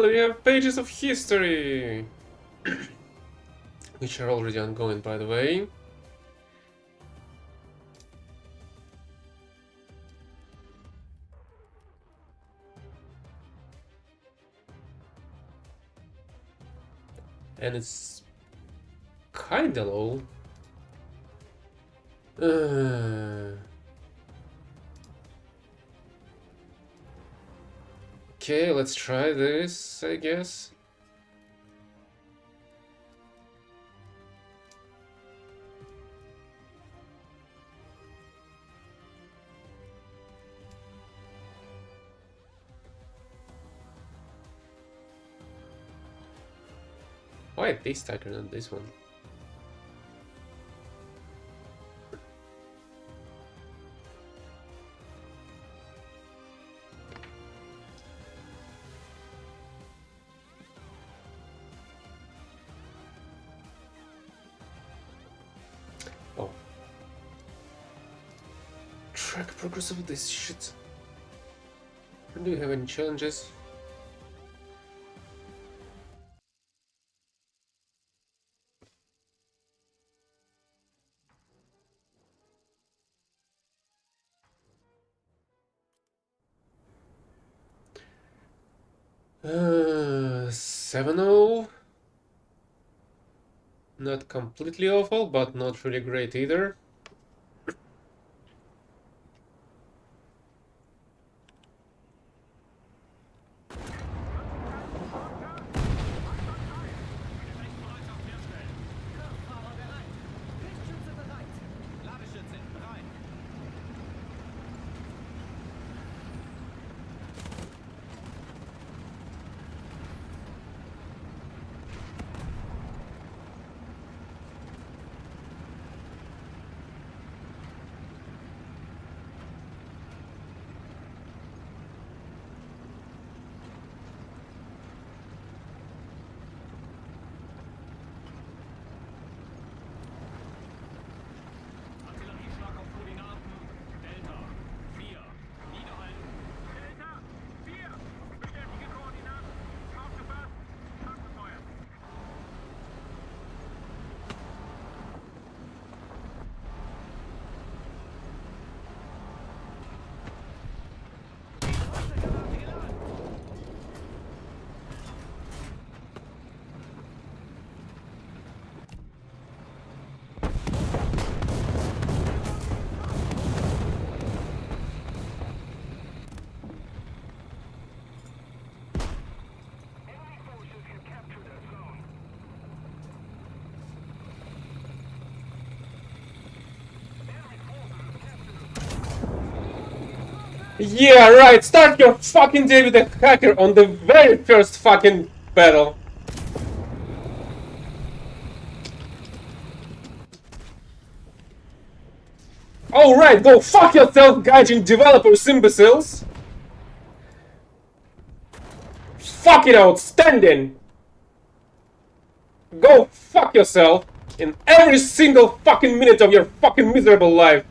Well, we have pages of history, which are already ongoing, by the way. And it's kinda low. Okay, let's try this, I guess. Why this tiger, not this one? Oh. Track progress of this shit. Do you have any challenges? Uh, 7-0. Not completely awful, but not really great either. Yeah, right, start your fucking day with a hacker on the very first fucking battle. Alright, go fuck yourself, gaijin developers, imbeciles! Fucking outstanding! Go fuck yourself in every single fucking minute of your fucking miserable life.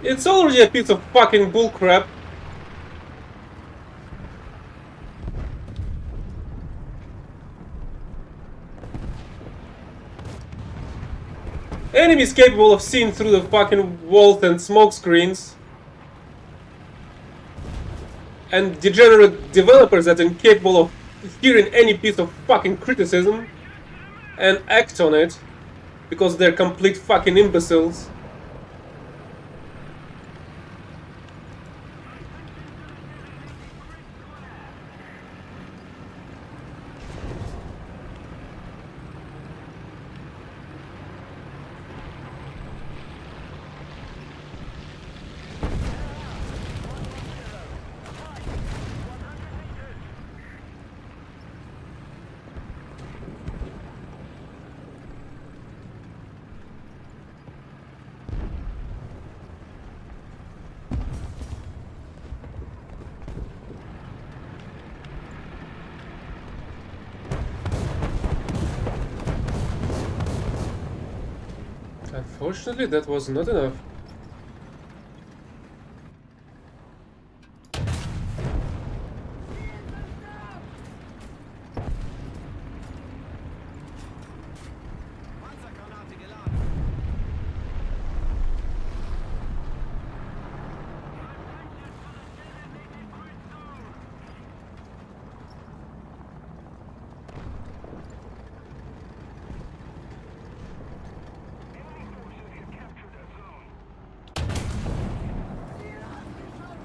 It's already a piece of fucking bullcrap. Enemies capable of seeing through the fucking walls and smoke screens. And degenerate developers that are incapable of hearing any piece of fucking criticism and act on it because they're complete fucking imbeciles. Unfortunately, that was not enough.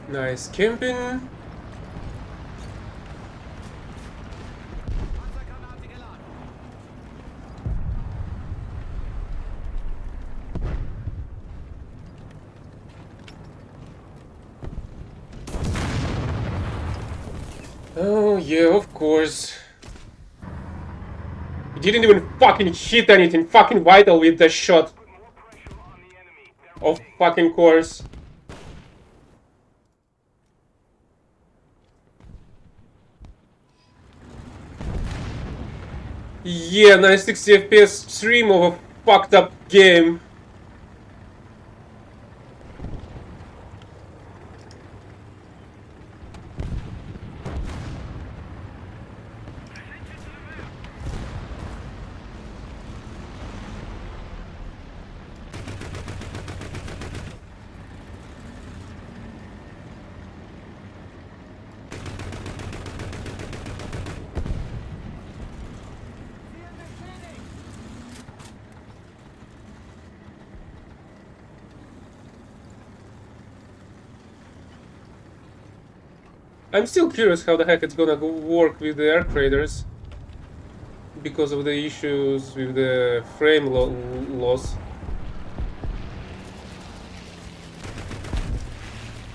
Nice camping. Oh yeah, of course. He didn't even fucking hit anything fucking vital with the shot. Of fucking course. Yeah, nice 60 FPS stream of a fucked up game. I'm still curious how the heck it's gonna work with the air craters because of the issues with the frame loss.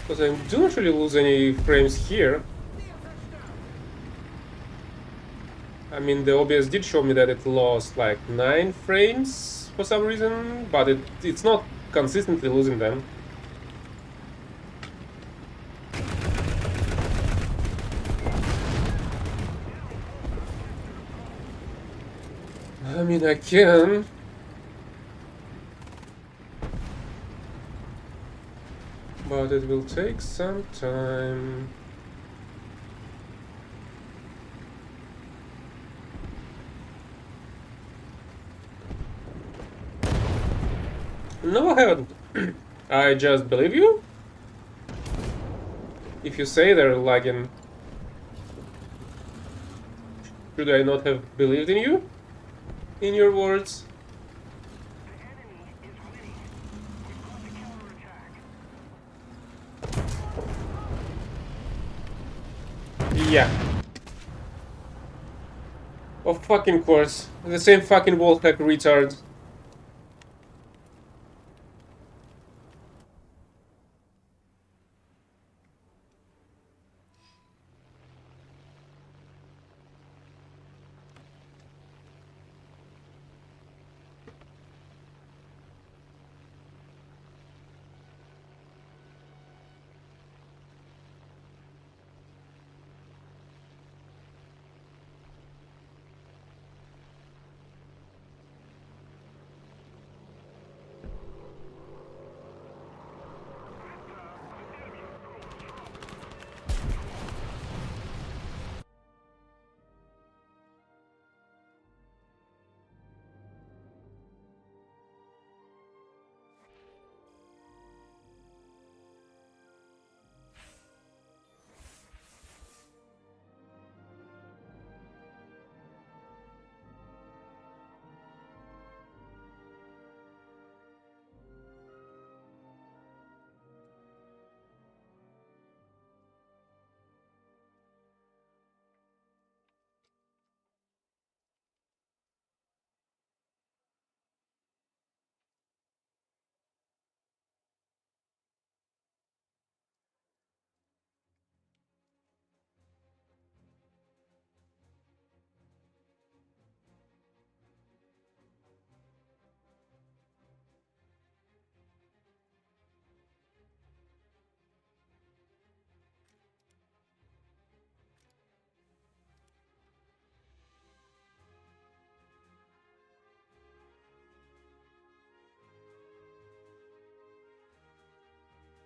Because I do not really lose any frames here. I mean, the OBS did show me that it lost like 9 frames for some reason, but it's not consistently losing them. I mean, I can. But it will take some time. No, I haven't. I just believe you? If you say they're lagging, should I not have believed in you? In your words? Yeah. Of fucking course. The same fucking wall hack retard.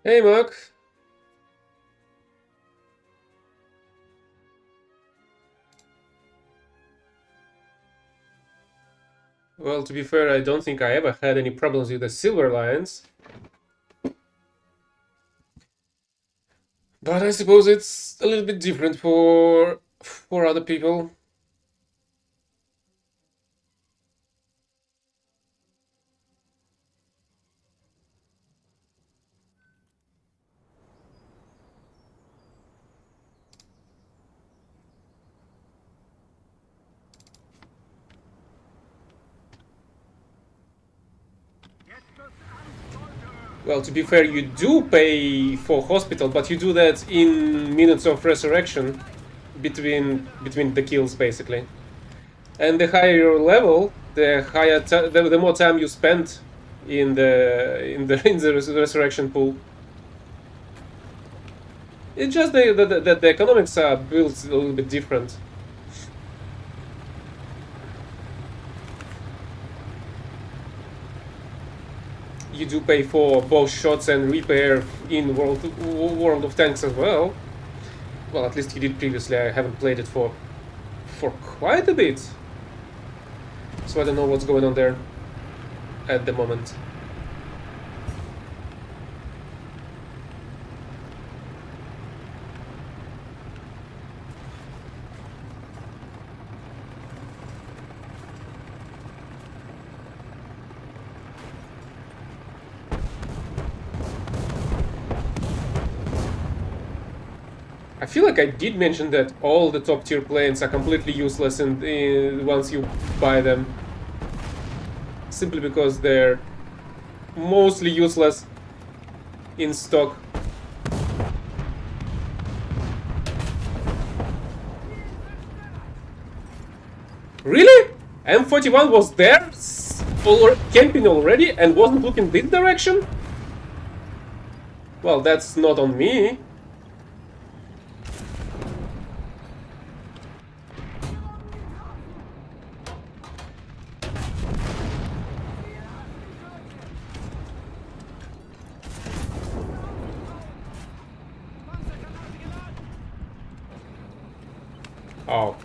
Hey, Mark. Well, to be fair, I don't think I ever had any problems with the Silver Lions. But I suppose it's a little bit different for other people. Well, to be fair, you do pay for hospital, but you do that in minutes of resurrection between the kills, basically. And the higher your level, the more time you spend in the resurrection pool. It's just the economics are built a little bit different. You do pay for both shots and repair in World of Tanks as well. Well, at least you did previously. I haven't played it for quite a bit, so I don't know what's going on there at the moment. I feel like I did mention that all the top tier planes are completely useless once you buy them. Simply because they're mostly useless in stock. Really? M41 was there, camping already, and wasn't looking this direction? Well, that's not on me. Oh.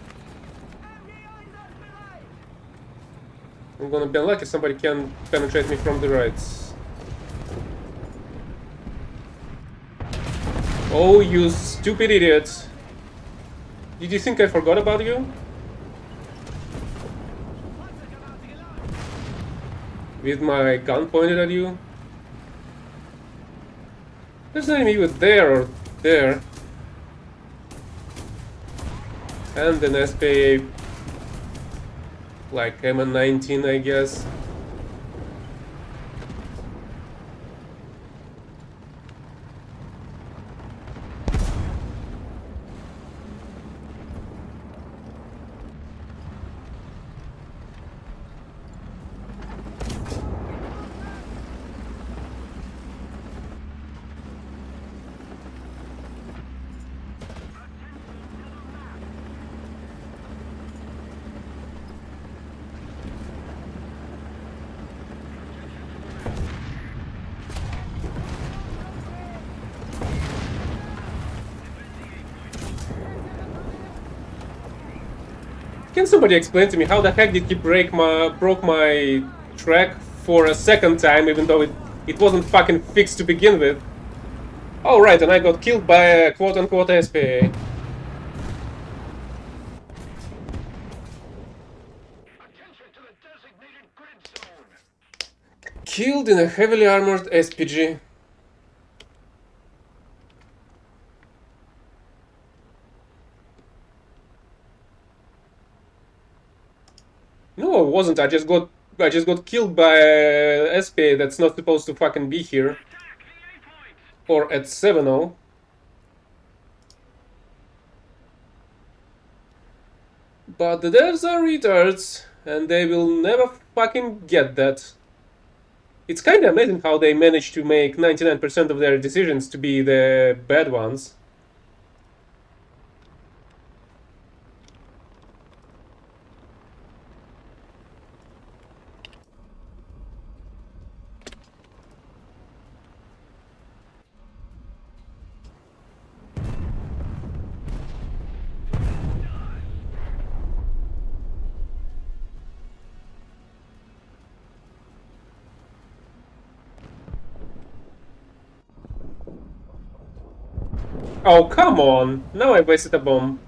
I'm gonna be unlucky, somebody can penetrate me from the right. Oh, you stupid idiot. Did you think I forgot about you? With my gun pointed at you? There's an enemy with there or there. And an SPA like M19, I guess. Can somebody explain to me how the heck did he broke my track for a second time, even though it wasn't fucking fixed to begin with? Oh right, and I got killed by a quote-unquote SPA. Killed in a heavily armored SPG. No, it wasn't. I just got killed by a SPA that's not supposed to fucking be here. Or at 7-0. But the devs are retards, and they will never fucking get that. It's kinda amazing how they manage to make 99% of their decisions to be the bad ones. Oh, come on! Now I wasted a bomb.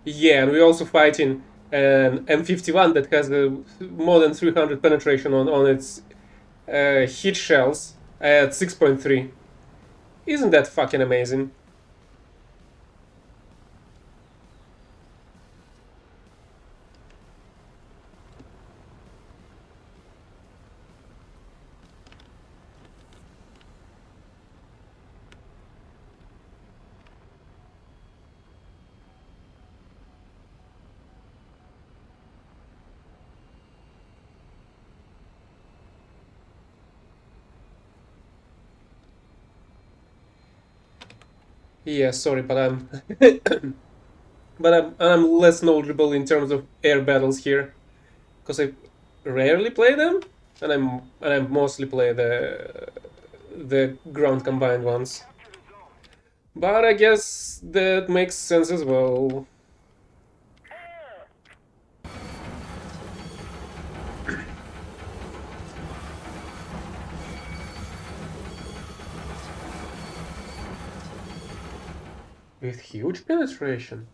Yeah, and we're also fighting an M51 that has more than 300 penetration on its hit shells at 6.3. Isn't that fucking amazing? Yeah, sorry, but I'm I'm less knowledgeable in terms of air battles here because I rarely play them, and I mostly play the ground combined ones. But I guess that makes sense as well. With huge penetration.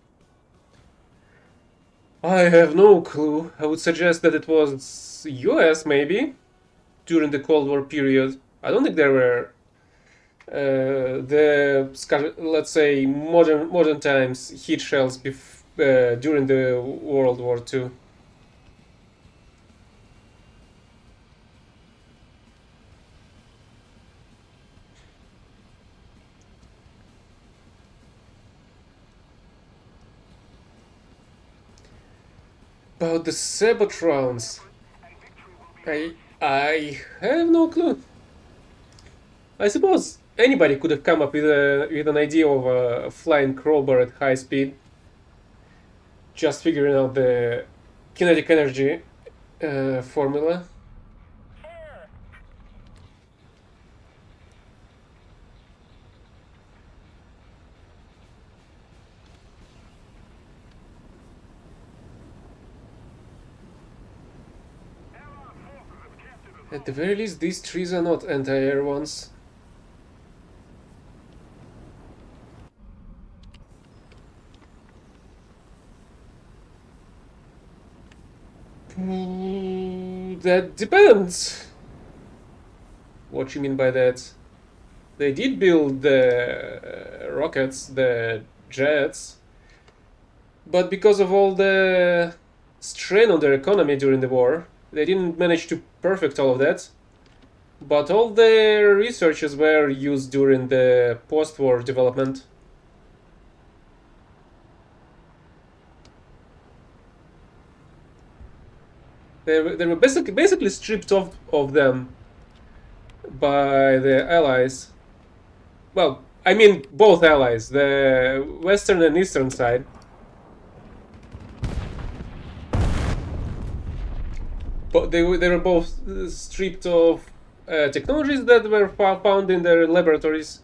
I have no clue. I would suggest that it was US maybe during the Cold War period. I don't think there were let's say modern times heat shells during the World War II. About the Sabotrons, I have no clue. I suppose anybody could have come up with an idea of a flying crowbar at high speed, just figuring out the kinetic energy formula. At the very least, these trees are not anti-air ones. That depends. What you mean by that? They did build the rockets, the jets, but because of all the strain on their economy during the war, they didn't manage to perfect all of that. But all their researches were used during the post-war development. They were basically stripped off of them by the Allies. Well, I mean both Allies, the Western and Eastern side. But they were both stripped of technologies that were found in their laboratories,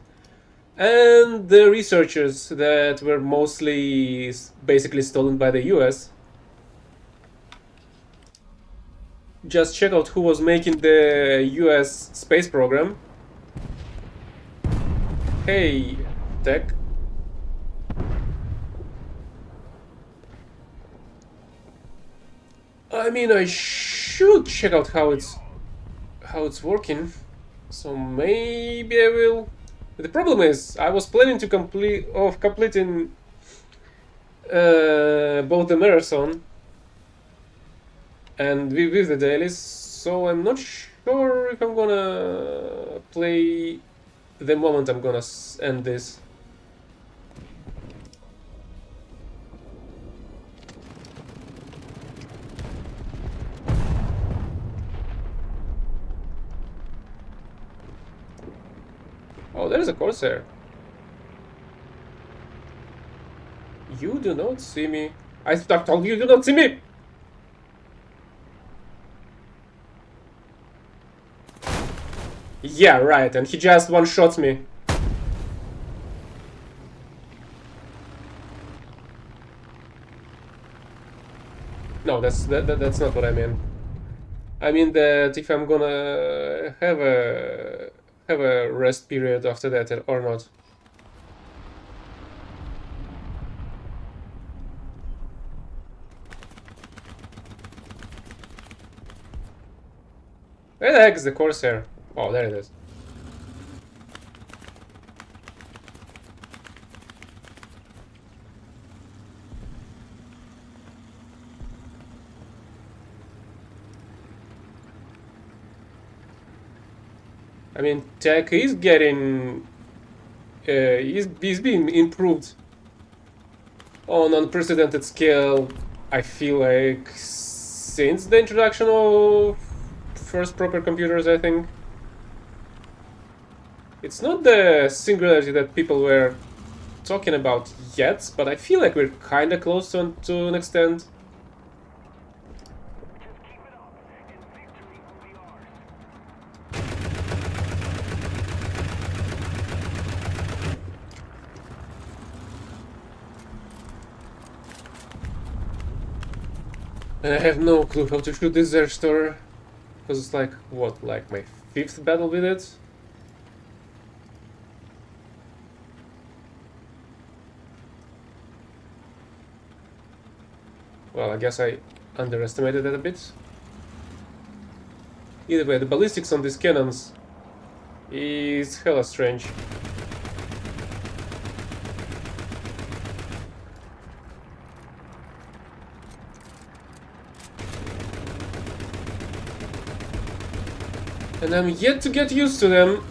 and the researchers that were mostly basically stolen by the US. Just check out who was making the US space program. Hey, tech. I mean, I should check out how it's working. So maybe I will. The problem is, I was planning to completing both the marathon and with the dailies. So I'm not sure if I'm gonna play the moment I'm gonna end this. Oh, there is a Corsair. You do not see me. I told you do not see me! Yeah, right, and he just one-shots me. No, that's not what I mean. I mean that if I'm gonna have a rest period after that or not. Where the heck is the Corsair? Oh, there it is. I mean, tech is getting, is being improved on unprecedented scale. I feel like since the introduction of first proper computers, I think it's not the singularity that people were talking about yet, but I feel like we're kind of close to an extent. And I have no clue how to shoot this Zergstor. Because it's like, what, like my fifth battle with it? Well, I guess I underestimated that a bit. Either way, the ballistics on these cannons is hella strange. And I'm yet to get used to them.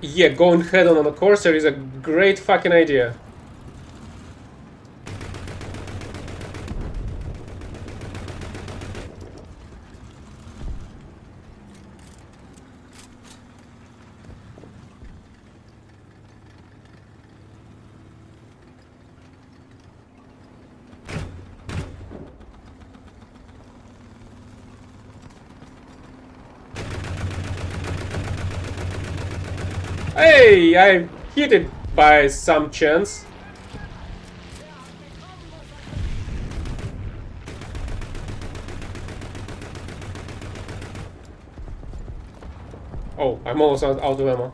Yeah, going head on a Corsair is a great fucking idea. Hey, I hit it by some chance. Oh, I'm almost out of ammo.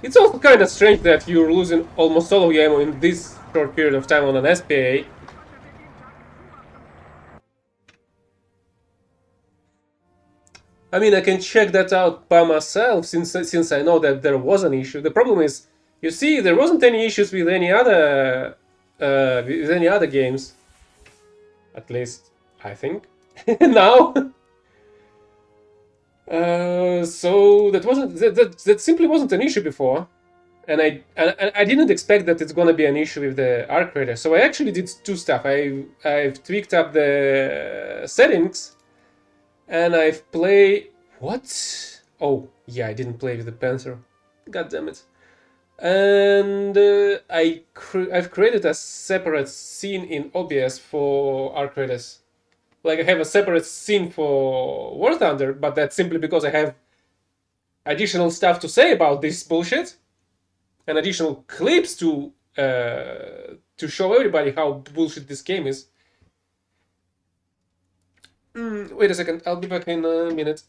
It's also kind of strange that you're losing almost all of your ammo in this short period of time on an SPA. I mean, I can check that out by myself since I know that there was an issue. The problem is, you see, there wasn't any issues with any other games. At least I think now. So that wasn't that simply wasn't an issue before, and I didn't expect that it's gonna be an issue with the arc raider. So I actually did two stuff. I've tweaked up the settings, and I've played what? Oh yeah, I didn't play with the Panther. God damn it! And I've created a separate scene in OBS for arc raiders. Like I have a separate scene for War Thunder, but that's simply because I have additional stuff to say about this bullshit and additional clips to show everybody how bullshit this game is. Wait a second, I'll be back in a minute.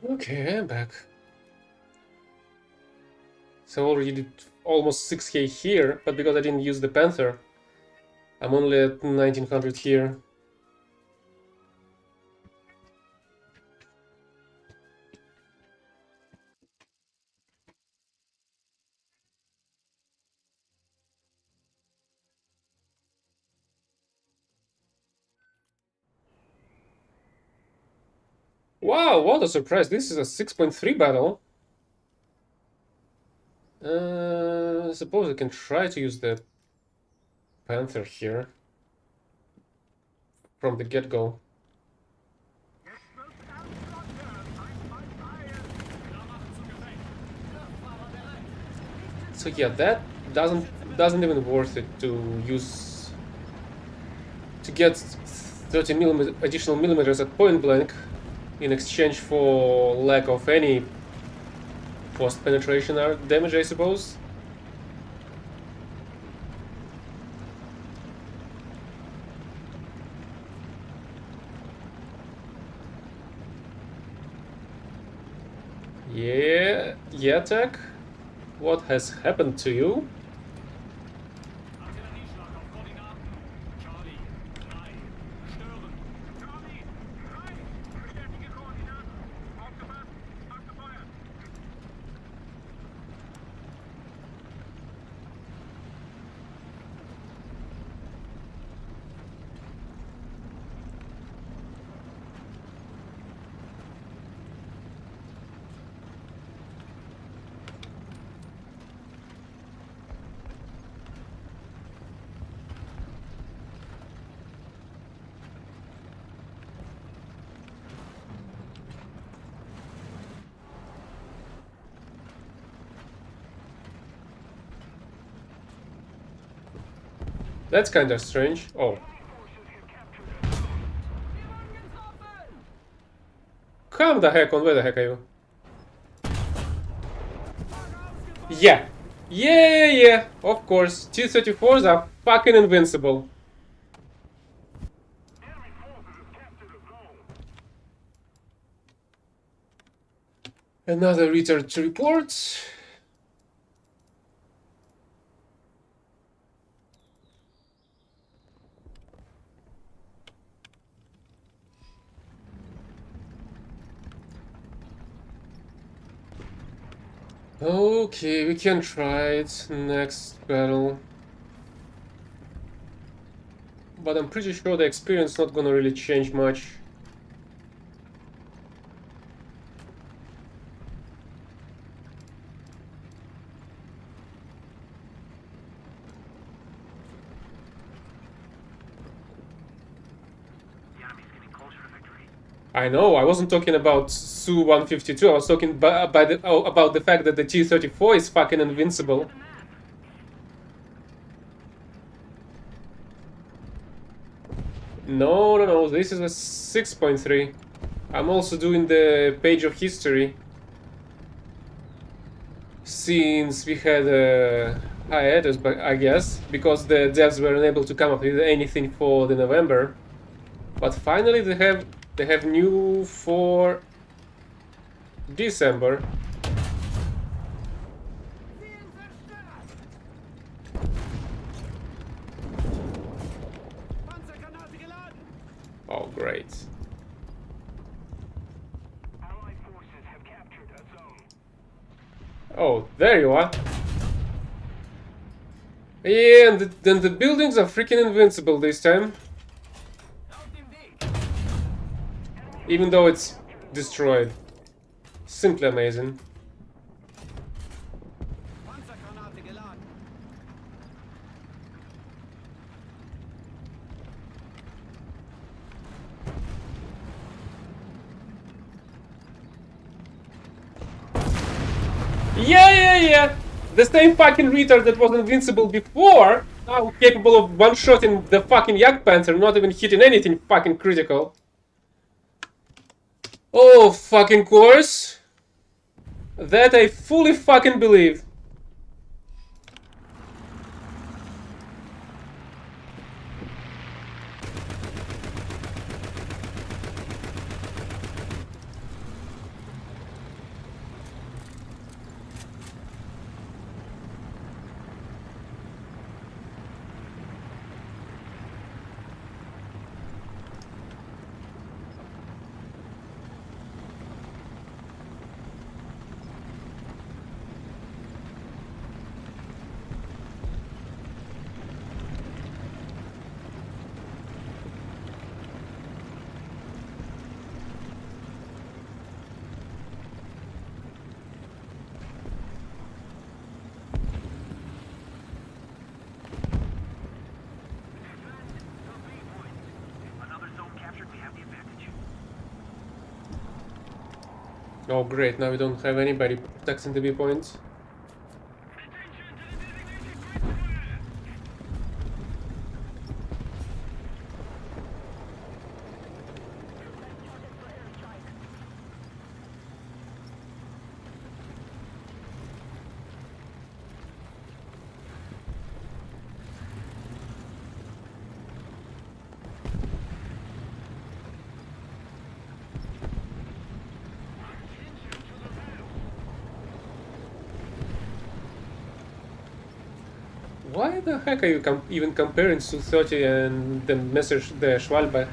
Okay, I'm back. So I already did almost 6k here, but because I didn't use the Panther, I'm only at 1900 here. Wow, what a surprise. This is a 6.3 battle. I suppose I can try to use the Panther here from the get-go. So yeah, that doesn't even worth it to use to get 30 additional millimeters at point blank in exchange for lack of any post penetration damage, I suppose. Yeah, Tech. What has happened to you? That's kind of strange. Oh. Come the heck on, where the heck are you? Yeah. Yeah, of course. T-34s are fucking invincible. Another return to report. Okay, we can try it. Next battle. But I'm pretty sure the experience not gonna really change much. I know, I wasn't talking about Su-152, I was talking about the fact that the T-34 is fucking invincible. No, this is a 6.3. I'm also doing the page of history. Since we had a hiatus, but I guess, because the devs were unable to come up with anything for the November. But finally they have new for December. Oh, great. Oh, there you are. Yeah, and then the buildings are freaking invincible this time. Even though it's destroyed. Simply amazing. Yeah. The same fucking retard that was invincible before, now capable of one-shotting the fucking Yak Panther, not even hitting anything fucking critical. Oh, fucking course. That I fully fucking believe. Oh great, now we don't have anybody protecting the B point. Why the heck are you even comparing Su-30 and the Schwalbe?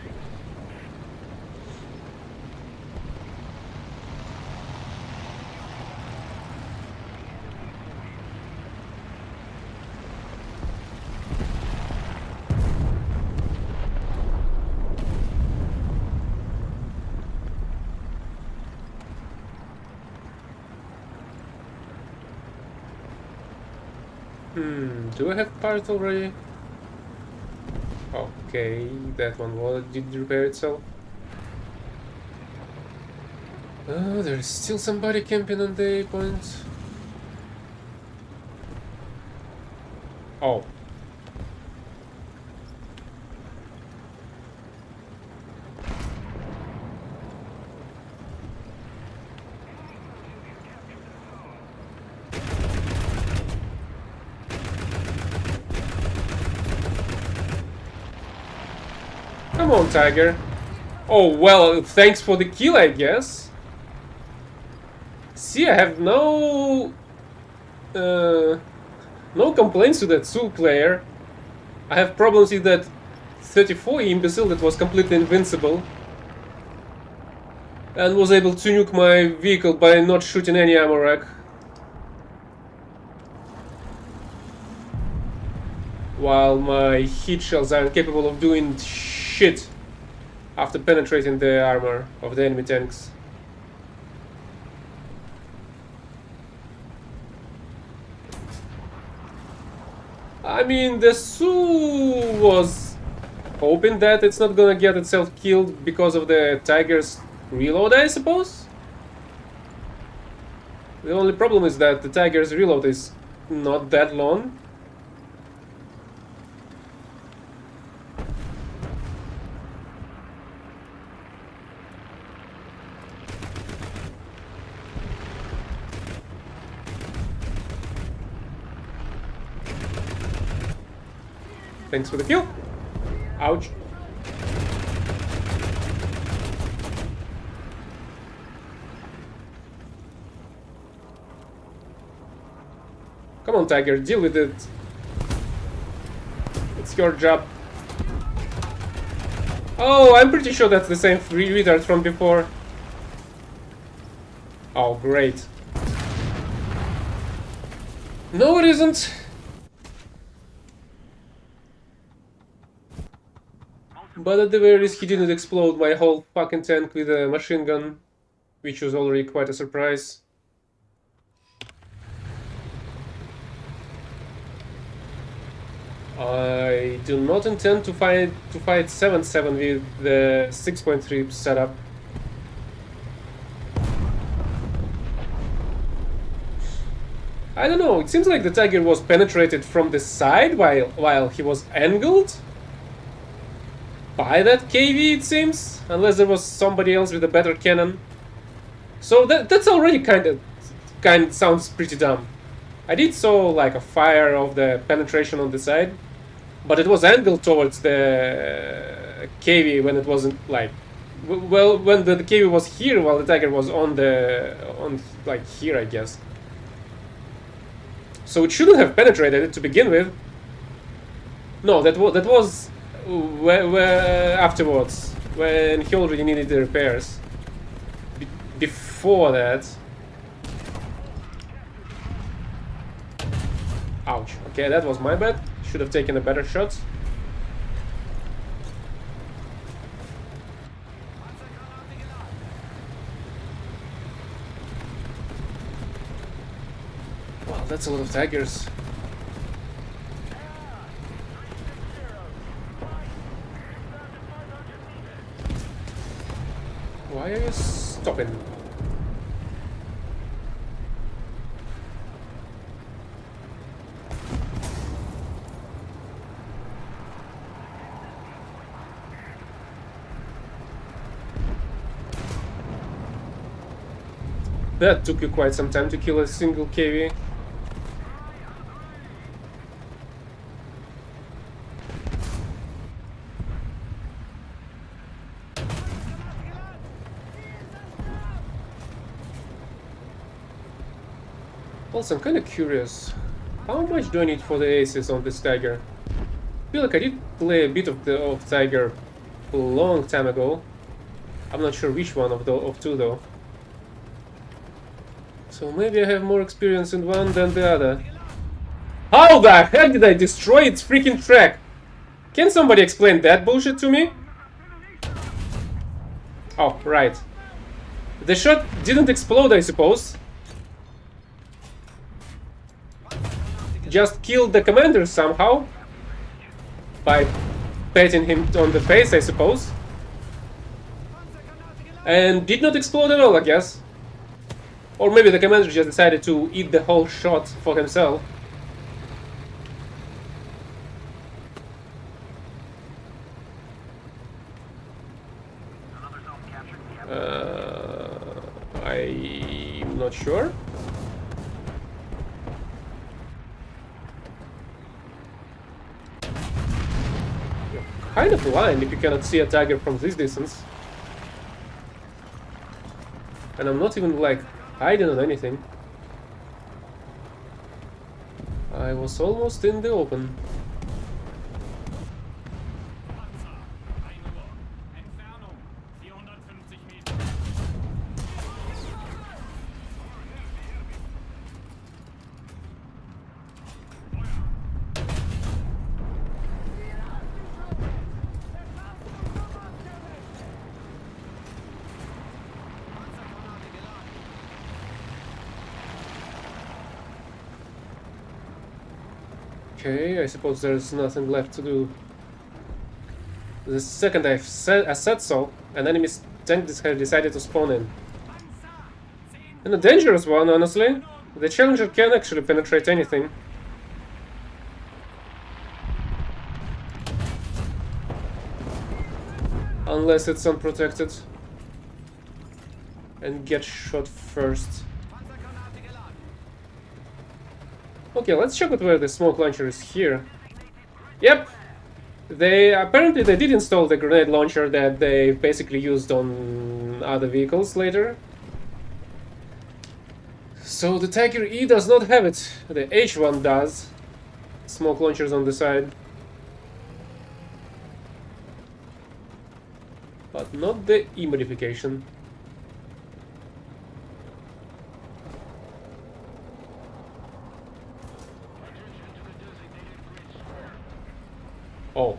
Do I have parts already? Okay, that one did repair itself. There is still somebody camping on the point. Oh. Come on, Tiger. Oh, well, thanks for the kill, I guess. See, I have no complaints to that Su player. I have problems with that 34 imbecile that was completely invincible and was able to nuke my vehicle by not shooting any ammo rack. While my heat shells are incapable of doing shit after penetrating the armor of the enemy tanks. I mean, the Su was hoping that it's not gonna get itself killed because of the Tiger's reload, I suppose? The only problem is that the Tiger's reload is not that long. Thanks for the kill. Ouch. Come on, Tiger, deal with it. It's your job. Oh, I'm pretty sure that's the same retard from before. Oh, great. No, it isn't. But at the very least, he didn't explode my whole fucking tank with a machine gun, which was already quite a surprise. I do not intend to fight 7-7 with the 6.3 setup. I don't know, it seems like the Tiger was penetrated from the side while he was angled by that KV, it seems, unless there was somebody else with a better cannon. So that's already kind sounds pretty dumb. I did saw like a fire of the penetration on the side, but it was angled towards the KV when it wasn't like, well, when the KV was here while the Tiger was on like here, I guess. So it shouldn't have penetrated it to begin with. No, that was where afterwards, when he already needed the repairs. Before that. Ouch. Okay, that was my bad. Should have taken a better shot. Wow, that's a lot of Tigers. Why are you stopping? That took you quite some time to kill a single KV. Also, I'm kind of curious. How much do I need for the aces on this Tiger? I feel like I did play a bit of Tiger a long time ago. I'm not sure which one of two though. So maybe I have more experience in one than the other. How the heck did I destroy its freaking track? Can somebody explain that bullshit to me? Oh, right. The shot didn't explode, I suppose. Just killed the commander somehow. By patting him on the face, I suppose. And did not explode at all, I guess. Or maybe the commander just decided to eat the whole shot for himself. I'm not sure. You're kind of blind if you cannot see a tiger from this distance. And I'm not even like hiding on anything. I was almost in the open. Okay, I suppose there's nothing left to do. The second I said so, an enemy tank decided to spawn in. And a dangerous one, honestly. The Challenger can actually penetrate anything. Unless it's unprotected. And gets shot first. Okay, let's check out where the smoke launcher is here. Yep! Apparently they did install the grenade launcher that they basically used on other vehicles later. So the Tiger E does not have it. The H1 does. Smoke launchers on the side. But not the E modification. Oh.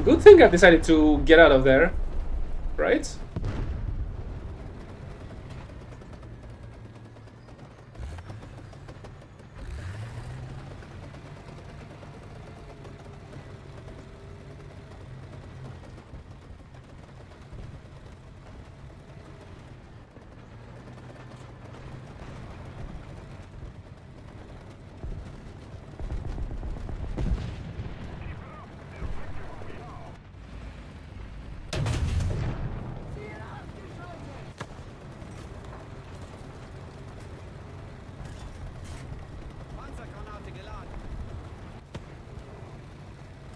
Good thing I decided to get out of there, right?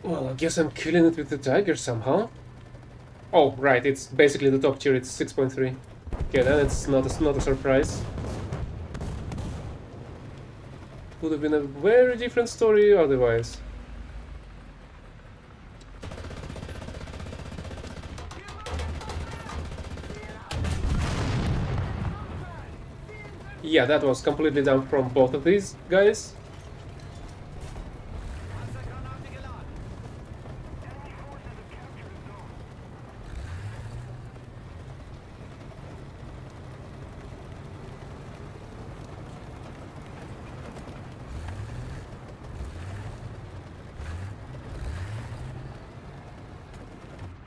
Well, I guess I'm killing it with the Tiger somehow. Oh, right, it's basically the top tier, it's 6.3. Okay, then it's not a surprise. Would have been a very different story otherwise. Yeah, that was completely dumb from both of these guys.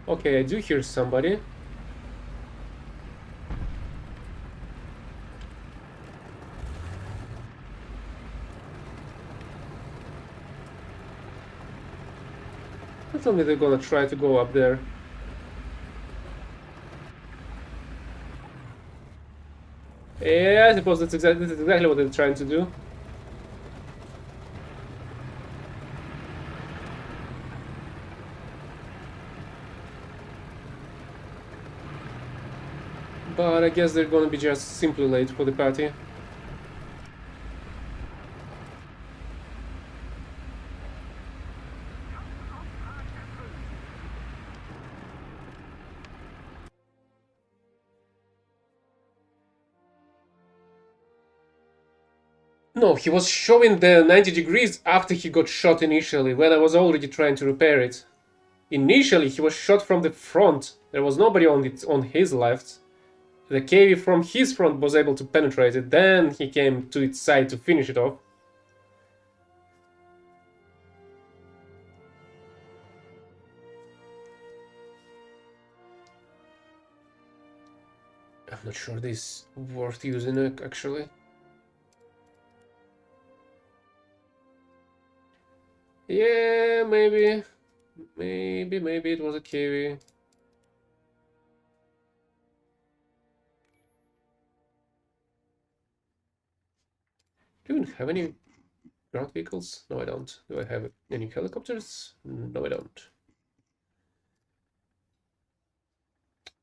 Okay, I do hear somebody. Tell me they're gonna try to go up there. Yeah, I suppose this is exactly what they're trying to do. But I guess they're gonna be just simply late for the party. No, he was showing the 90 degrees after he got shot initially, when I was already trying to repair it. Initially, he was shot from the front. There was nobody on his left. The KV from his front was able to penetrate it. Then he came to its side to finish it off. I'm not sure this is worth using it, actually. Yeah, maybe. Maybe it was a KV. Do you even have any ground vehicles? No, I don't. Do I have any helicopters? No, I don't.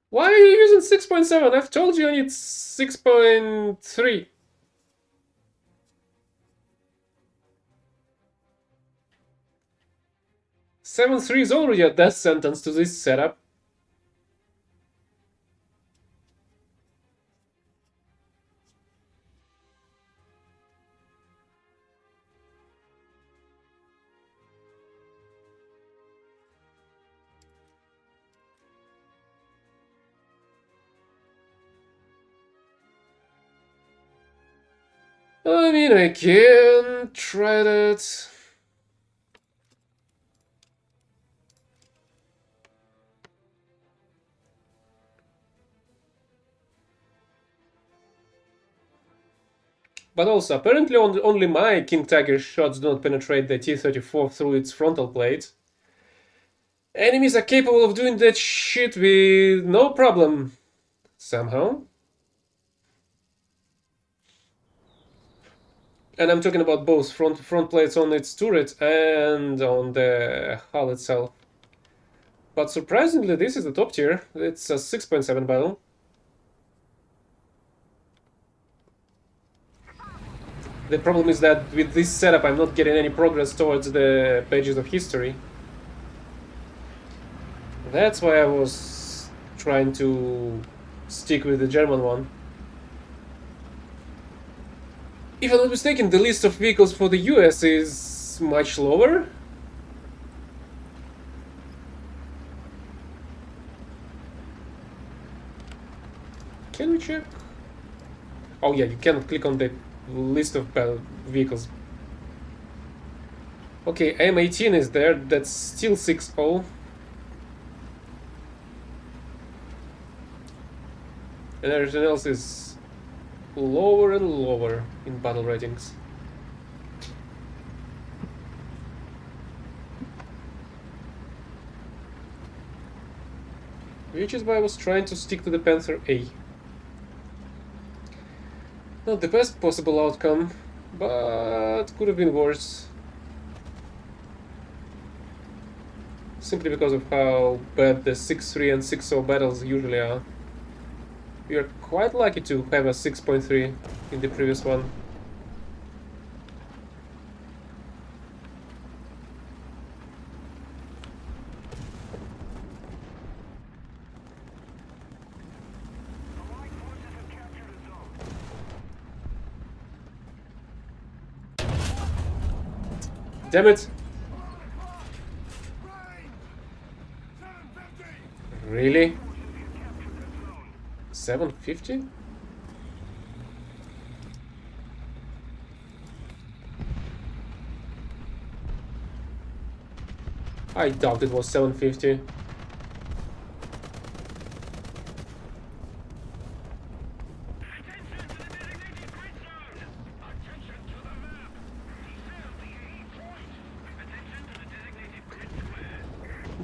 Why are you using 6.7? I've told you I need 6.3. Seven three is already a death sentence to this setup. I mean, I can try that. But also, apparently only my King Tiger shots do not penetrate the T-34 through its frontal plate. Enemies are capable of doing that shit with no problem, somehow. And I'm talking about both front plates on its turret and on the hull itself. But surprisingly, this is the top tier. It's a 6.7 battle. The problem is that with this setup, I'm not getting any progress towards the pages of history. That's why I was trying to stick with the German one. If I'm not mistaken, the list of vehicles for the US is much lower. Can we check? Oh yeah, you cannot click on the list of vehicles. Okay, M18 is there, that's still 6-0. And everything else is lower and lower in battle ratings. Which is why I was trying to stick to the Panther A. Not the best possible outcome, but could have been worse. Simply because of how bad the 6.3 and 6.0 battles usually are. We are quite lucky to have a 6.3 in the previous one. Damn it! Really? 750? I doubt it was 750.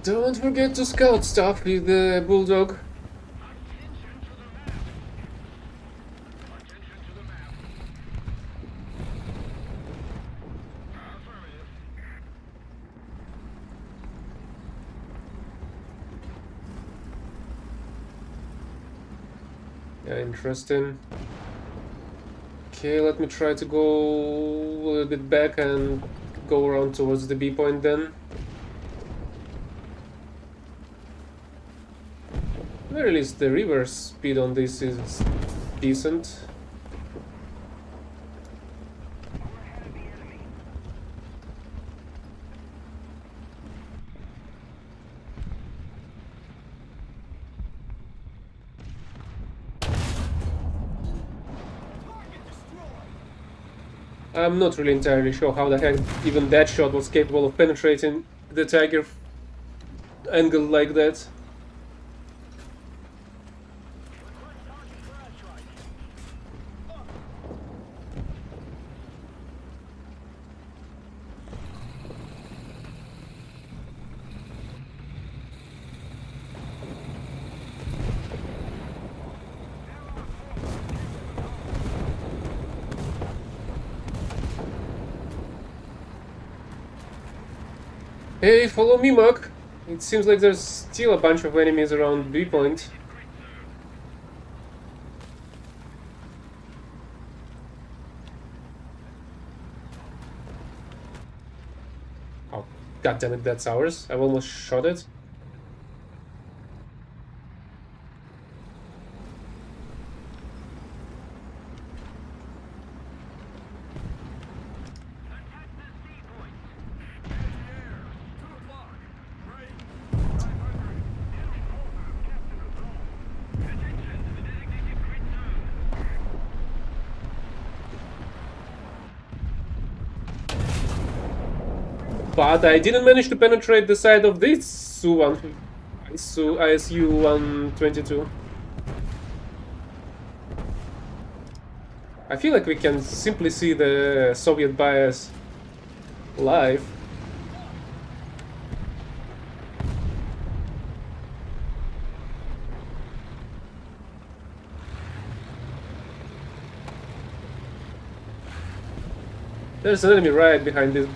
Don't forget to scout stuff with the bulldog. Yeah, interesting. Okay, let me try to go a little bit back and go around towards the B point then. At the very least, the river speed on this is decent. I'm not really entirely sure how the heck even that shot was capable of penetrating the Tiger angle like that. Hey, follow me, Mark. It seems like there's still a bunch of enemies around B point. Oh, god damn it, that's ours. I've almost shot it. But I didn't manage to penetrate the side of this ISU-122. I feel like we can simply see the Soviet bias live. There's an enemy right behind this.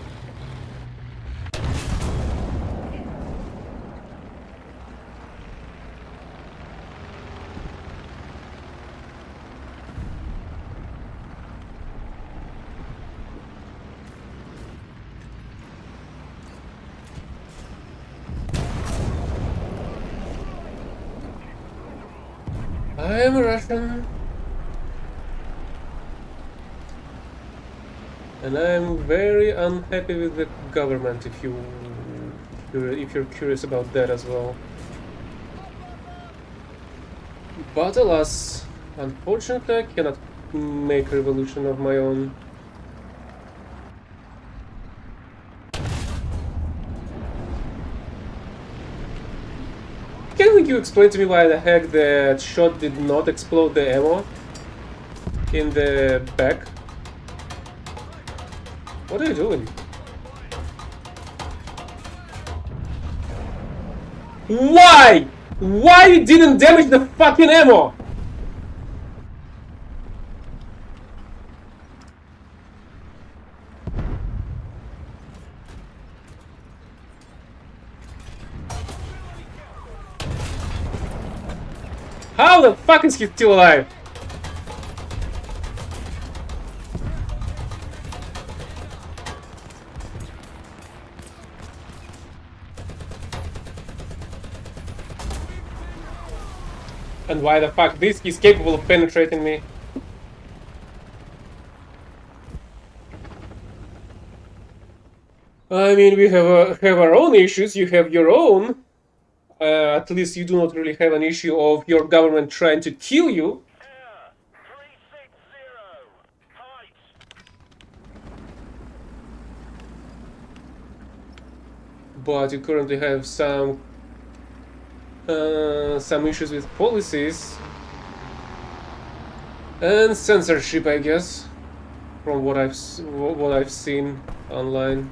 I am a Russian, and I am very unhappy with the government. If you're curious about that as well. But alas, unfortunately, I cannot make a revolution of my own. Can you explain to me why the heck that shot did not explode the ammo in the back? What are you doing? Why? Why it didn't damage the fucking ammo? How the fuck is he still alive? And why the fuck this is capable of penetrating me? I mean, we have our own issues, you have your own. At least you do not really have an issue of your government trying to kill you. But you currently have some issues with policies and censorship, I guess, from what I've seen online.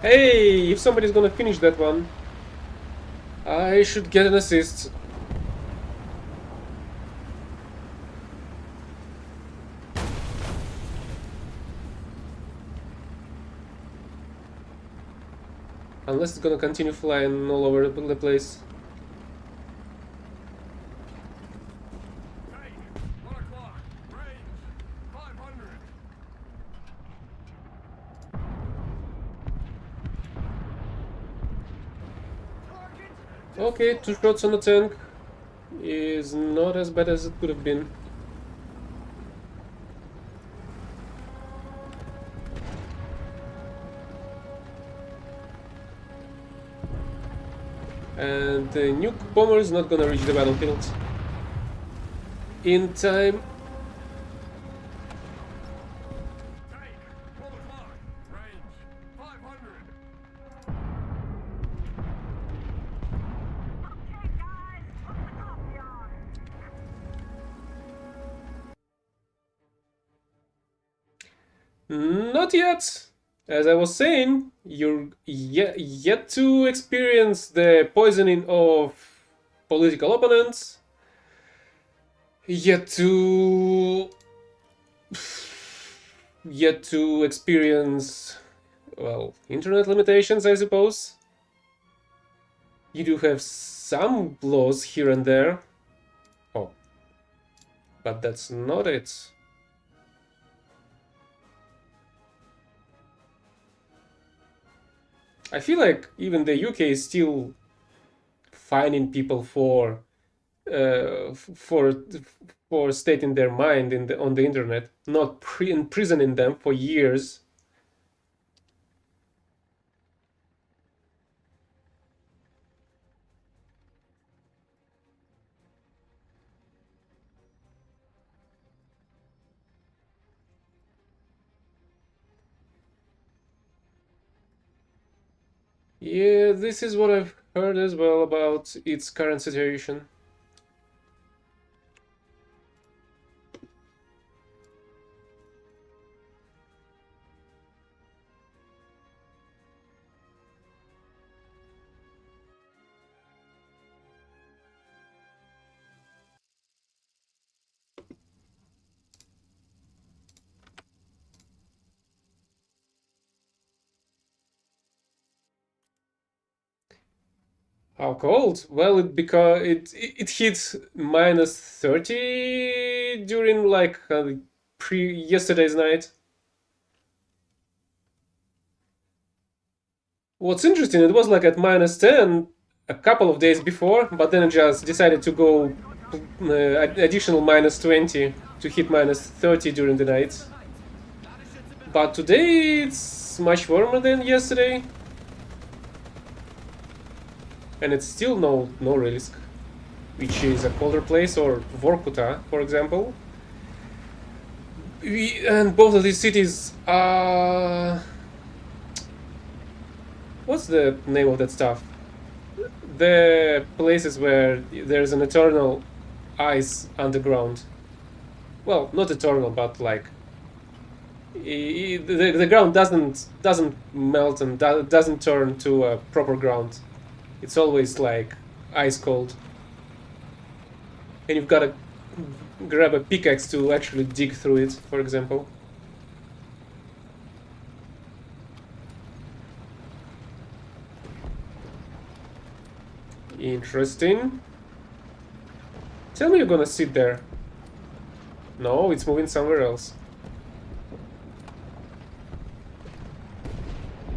Hey, if somebody's gonna finish that one, I should get an assist. Unless it's gonna continue flying all over the place. Hey, 1 o'clock. Range 500. Okay, 2 shots on the tank is not as bad as it could have been. And the nuke bomber is not gonna reach the battlefield in time. Hey, 12 o'clock. Range 500. Okay, guys, put the coffee on. Not yet. As I was saying, you're yet to experience the poisoning of political opponents. Yet to experience, well, internet limitations, I suppose. You do have some laws here and there. Oh, but that's not it. I feel like even the UK is still fining people for stating their mind on the internet, not imprisoning them for years. Yeah, this is what I've heard as well about its current situation. How cold? Well, because it hit minus 30 during like yesterday's night. What's interesting, it was like at minus 10 a couple of days before, but then it just decided to go additional minus 20 to hit minus 30 during the night. But today it's much warmer than yesterday. And it's still no risk, which is a colder place, or Vorkuta, for example. And both of these cities are... What's the name of that stuff? The places where there's an eternal ice underground. Well, not eternal, but like the ground doesn't melt and doesn't turn to a proper ground. It's always like ice cold, and you've got to grab a pickaxe to actually dig through it, for example. Interesting. Tell me you're gonna sit there. No, it's moving somewhere else.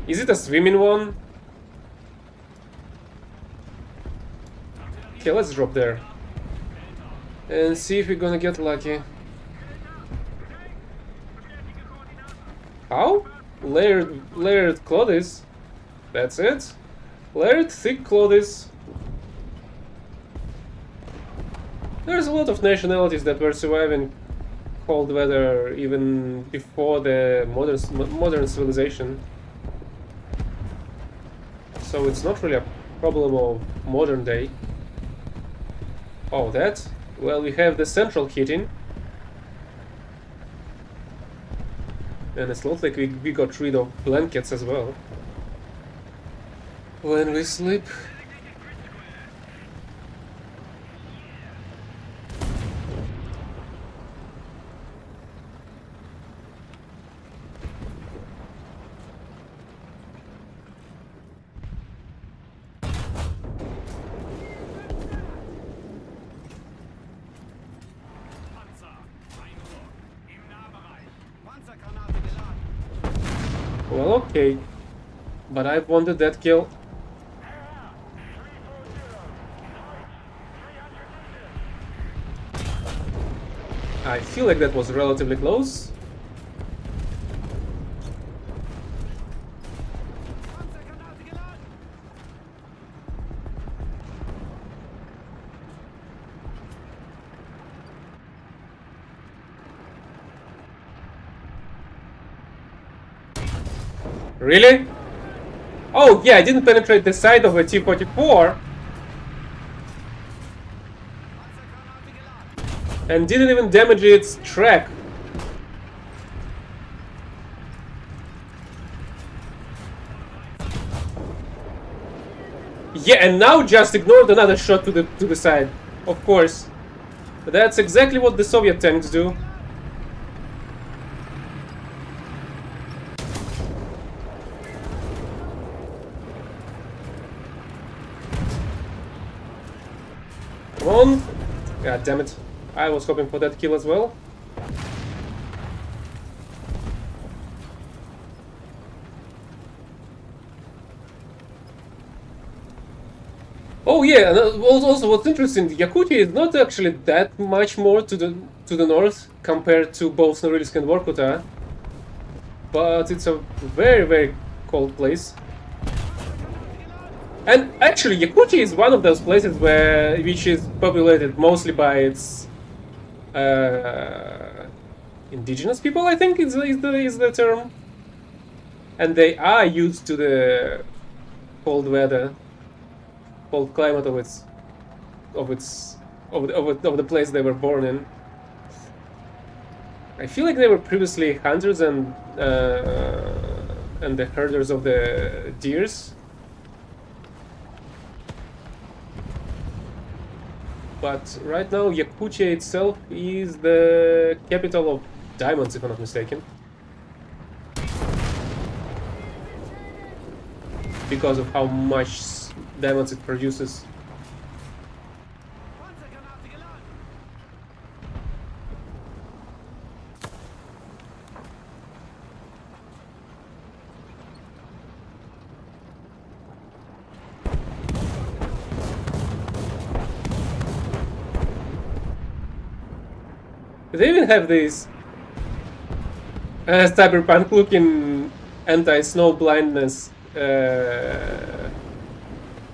Is it a swimming one? Okay, let's drop there. And see if we're gonna get lucky. How? Layered clothes. That's it. Layered thick clothes. There's a lot of nationalities that were surviving cold weather even before the modern civilization. So it's not really a problem of modern day. Oh, that? Well, we have the central heating. And it's not like we got rid of blankets as well. when we sleep. Panzer, Einbruch. Im Nahbereich. Panzergranate geladen. Well, okay. But I wanted that kill. I feel like that was relatively close. Panzergranate geladen. Really? Oh yeah, I didn't penetrate the side of a T-44 Panzergranate geladen. and didn't even damage its track. Yeah, and now just ignored another shot to the side. Of course. That's exactly what the Soviet tanks do. Come on. God damn it. I was hoping for that kill as well. Oh yeah, and also what's interesting, Yakutia is not actually that much more to the north compared to both Norilsk and Vorkuta, but it's a very cold place. And actually, Yakutia is one of those places which is populated mostly by its indigenous people. I think is the term, and they are used to the cold weather, cold climate of the place they were born in. I feel like they were previously hunters and the herders of the deers. But right now, Yakutia itself is the capital of diamonds, if I'm not mistaken. Because of how much diamonds it produces. Panzergranate geladen. They even have these cyberpunk looking anti-snow blindness.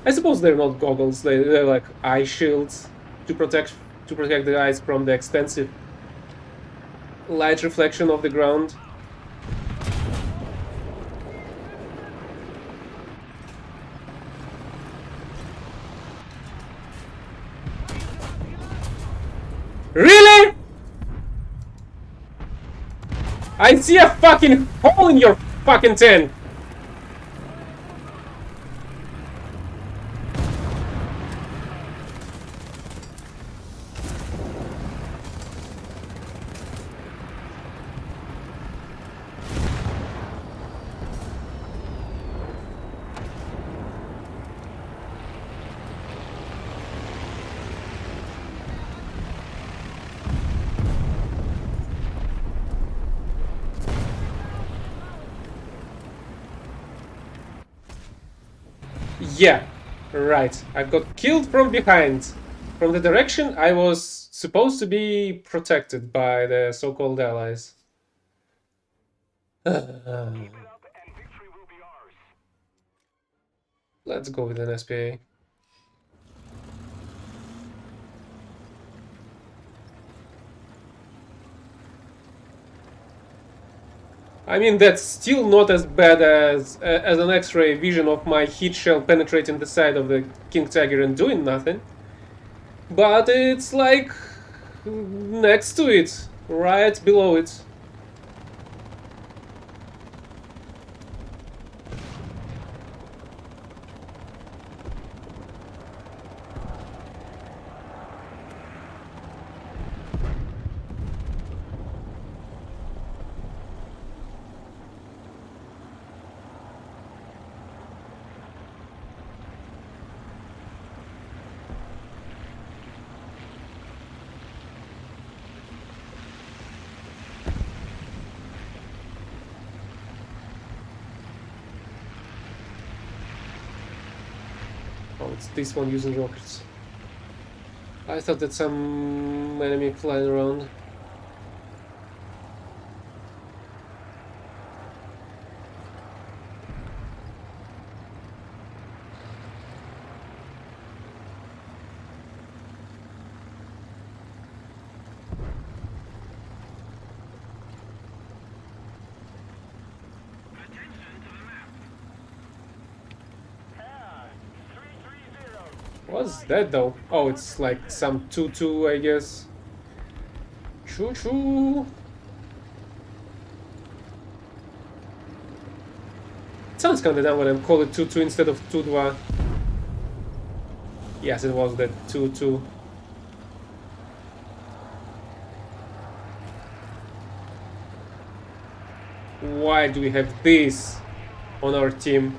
I suppose they're not goggles, they're like eye shields to protect the eyes from the extensive light reflection of the ground. Really? I see a fucking hole in your fucking tent. Yeah, right. I got killed from behind. From the direction I was supposed to be protected by the so-called allies. Let's go with an SPA. I mean, that's still not as bad as an X-ray vision of my heat shell penetrating the side of the King Tiger and doing nothing. But it's like next to it, right below it. Oh, it's this one using rockets. I thought that some enemy flying around. What's that though? Oh, it's like some 2-2, I guess. Choo choo. It sounds kinda dumb when I call it 2-2 instead of 2-2. Yes, it was that 2-2. Why do we have this on our team?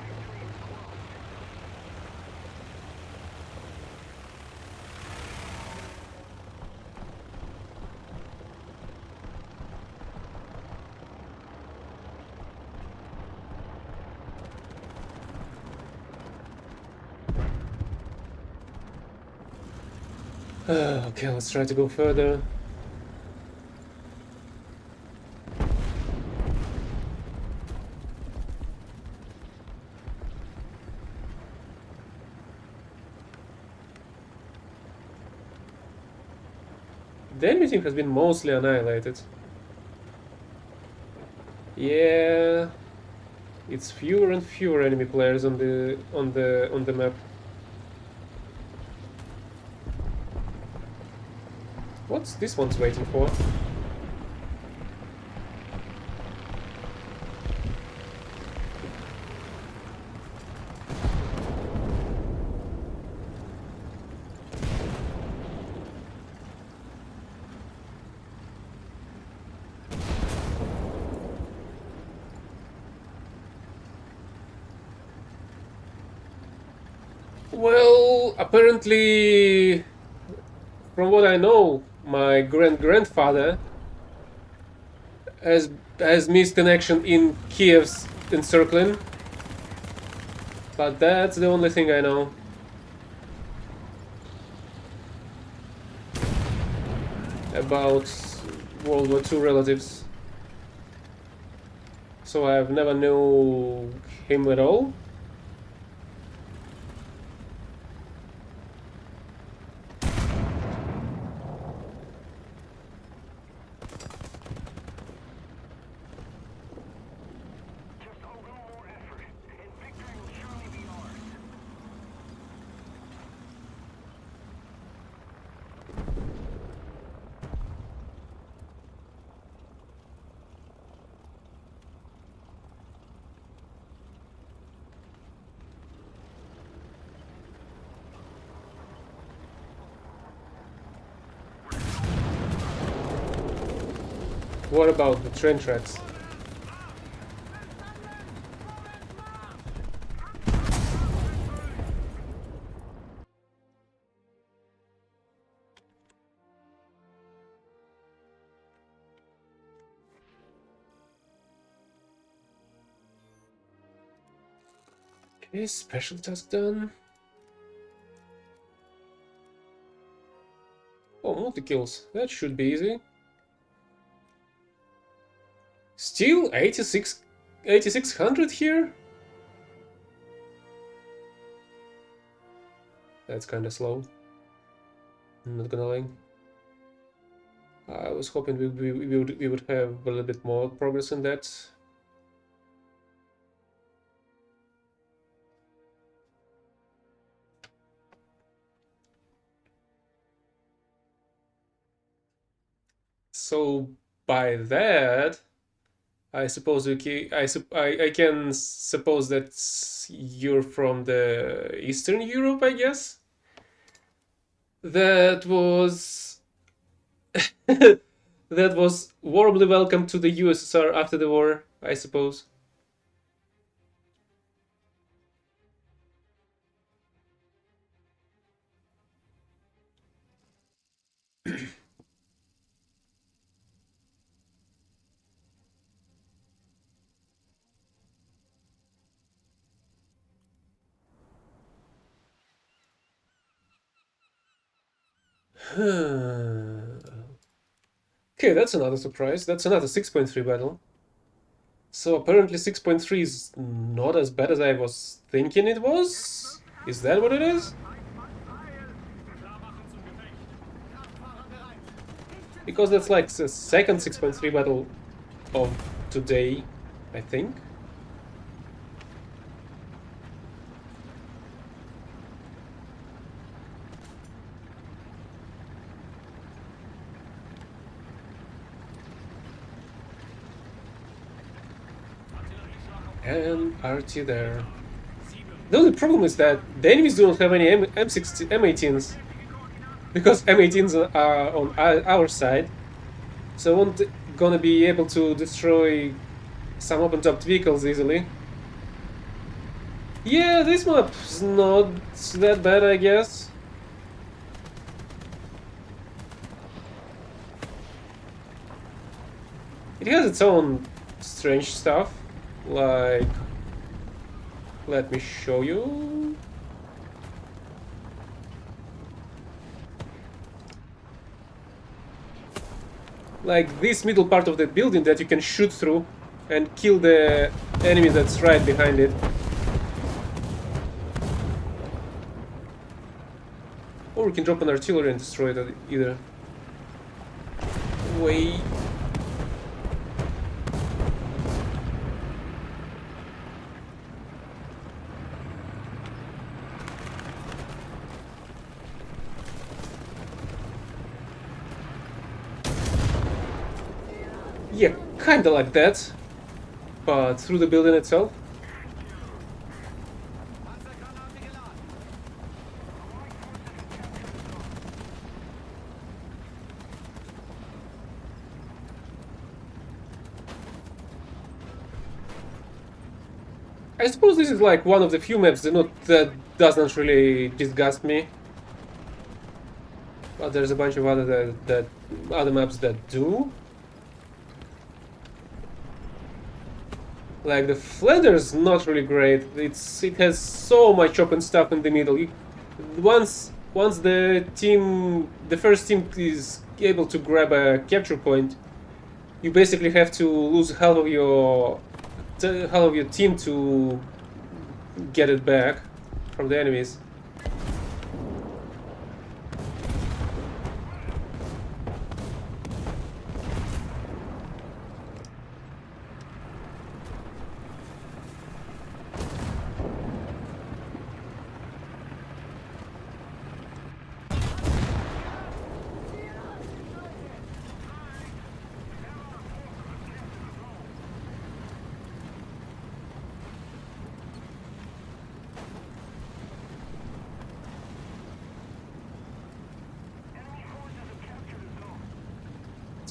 Okay, let's try to go further. The enemy team has been mostly annihilated. Yeah, it's fewer and fewer enemy players on the map. What's this one's waiting for? Well, apparently, from what I know, my grandfather has missed an action in Kiev's encircling, but that's the only thing I know. About World War II relatives. So I've never knew him at all. Just a little more effort, and victory will surely be ours. What about the train tracks? Okay, special task done. Oh, multi-kills. That should be easy. Still 8600 here? That's kinda slow. I'm not gonna lie. I was hoping we would have a little bit more progress in that. So by that, I suppose I can suppose that you're from the Eastern Europe, I guess. That was that was warmly welcome to the USSR after the war, I suppose. Okay, that's another surprise. That's another 6.3 battle. So apparently 6.3 is not as bad as I was thinking it was? Is that what it is? Because that's like the second 6.3 battle of today, I think. And RT there. The only problem is that the enemies do not have any M18s. Because M18s are on our side. So I won't gonna be able to destroy some open-topped vehicles easily. Yeah, this map's not that bad, I guess. It has its own strange stuff, like... Let me show you. Like this middle part of the building that you can shoot through and kill the enemy that's right behind it. Or we can drop an artillery and destroy it either way. Yeah, kinda like that, but through the building itself. I suppose this is like one of the few maps that doesn't really disgust me. But there's a bunch of other maps that do. Like the Flanders, not really great. It has so much open stuff in the middle. Once the first team is able to grab a capture point, you basically have to lose half of your team to get it back from the enemies.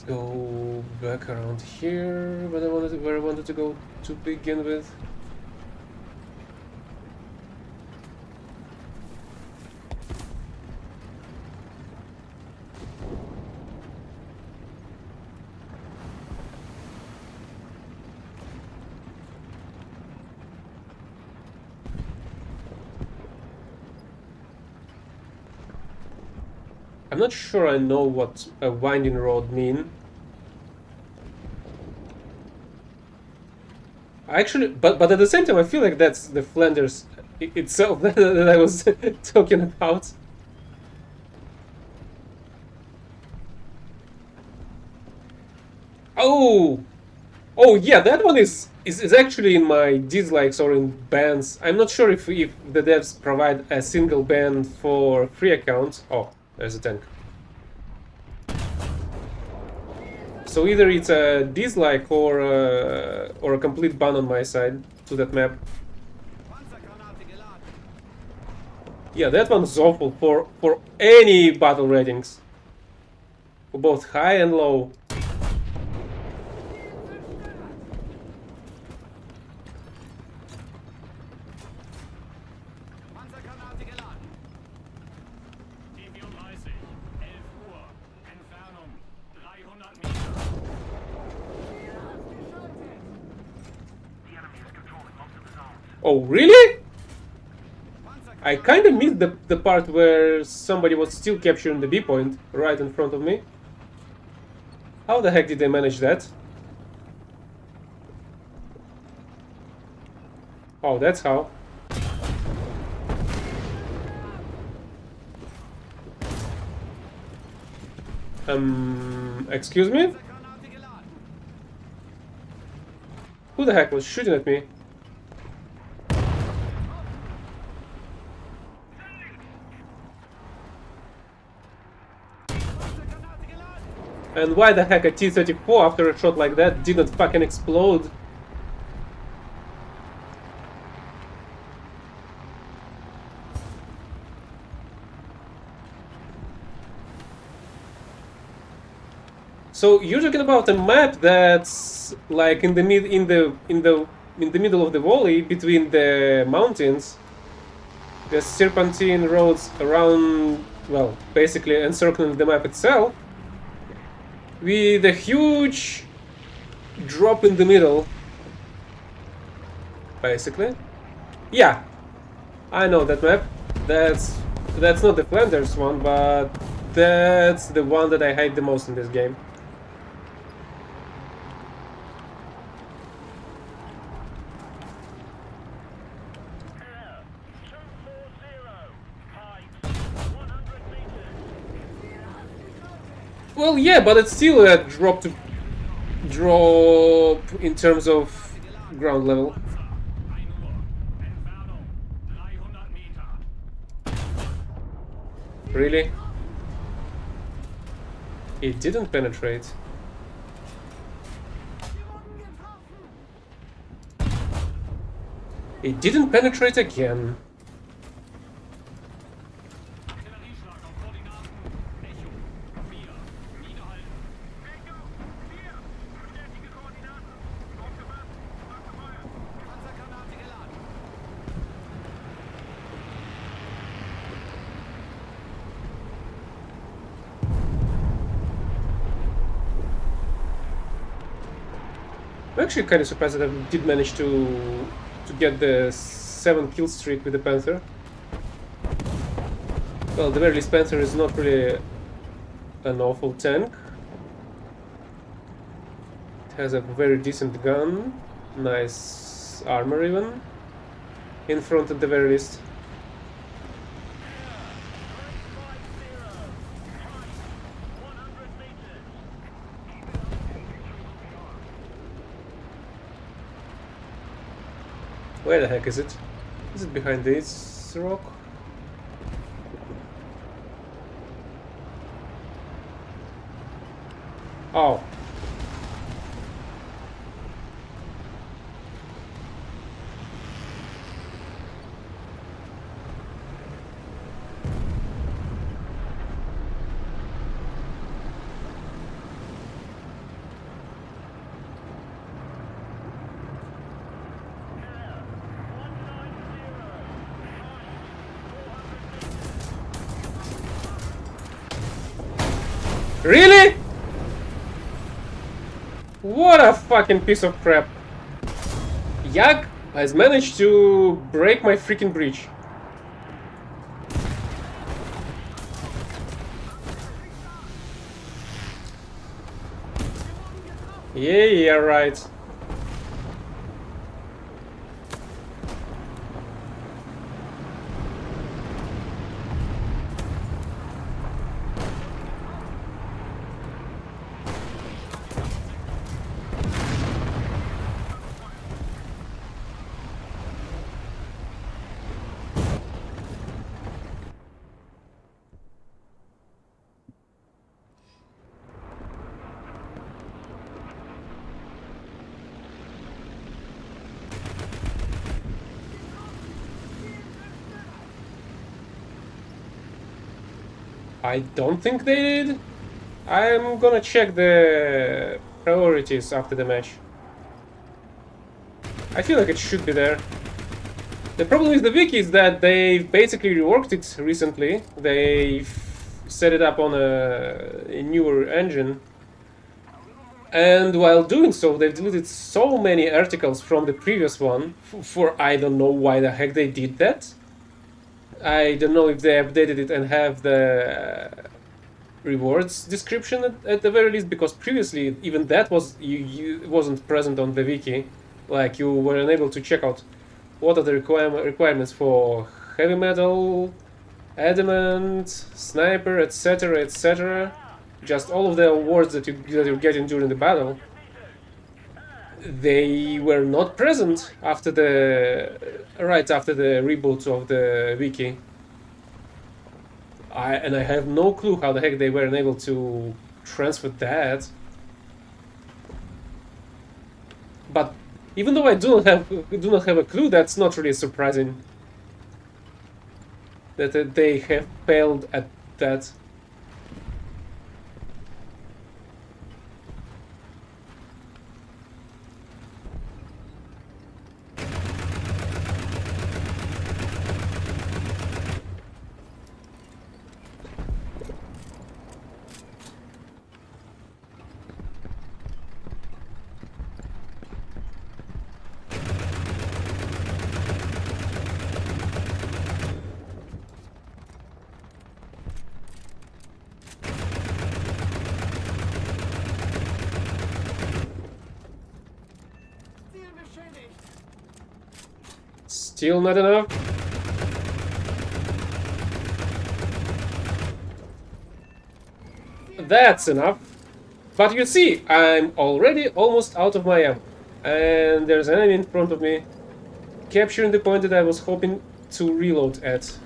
Go back around here, where I wanted to go to begin with. I'm not sure I know what a winding road mean. Actually, but at the same time, I feel like that's the Flanders itself that I was talking about. Oh, yeah, that one is actually in my dislikes or in bans. I'm not sure if the devs provide a single ban for free accounts. Oh, there's a tank. So either it's a dislike or a complete ban on my side to that map. Yeah, that one's awful for any battle ratings, for both high and low. Oh, really? I kind of missed the part where somebody was still capturing the B point right in front of me. How the heck did they manage that? Oh, that's how. Excuse me? Who the heck was shooting at me? And why the heck a T-34 after a shot like that didn't fucking explode? So you're talking about a map that's like in the middle of the valley between the mountains. The serpentine roads around, well, basically encircling the map itself, with a huge drop in the middle. Basically, yeah, I know that map. That's not the Flanders one, but that's the one that I hate the most in this game. Well, yeah, but it's still a drop in terms of ground level. 1 Uhr. Entfernung 300 Meter. Really? It didn't penetrate. It didn't penetrate again. Artillerieschlag auf Koordinaten. Echo 4. Niederhalten. Echo 4. Bestätige Koordinaten. Aufgepasst. Warte Feuer. Panzergranate geladen. I'm actually kind of surprised that I did manage to get the 7 kill streak with the Panther. Well, the very least Panther is not really an awful tank. It has a very decent gun, nice armor even, in front at the very least. Where the heck is it? Is it behind this rock? Oh. Really? What a fucking piece of crap. Yak has managed to break my freaking bridge. Yeah, right. I don't think they did. I'm gonna check the priorities after the match. I feel like it should be there. The problem with the wiki is that they've basically reworked it recently. They've set it up on a newer engine. And while doing so, they've deleted so many articles from the previous one, for I don't know why the heck they did that. I don't know if they updated it and have the rewards description at the very least, because previously even that was you wasn't present on the wiki. Like, you were unable to check out what are the requirements for heavy metal, adamant, sniper, etc., etc. Just all of the awards that you're getting during the battle. They were not present after the right after the reboot of the wiki. I have no clue how the heck they were unable to transfer that. But even though I do not have a clue, that's not really surprising that they have failed at that. Still not enough. That's enough. But you see, I'm already almost out of my ammo. And there's an enemy in front of me, capturing the point that I was hoping to reload at.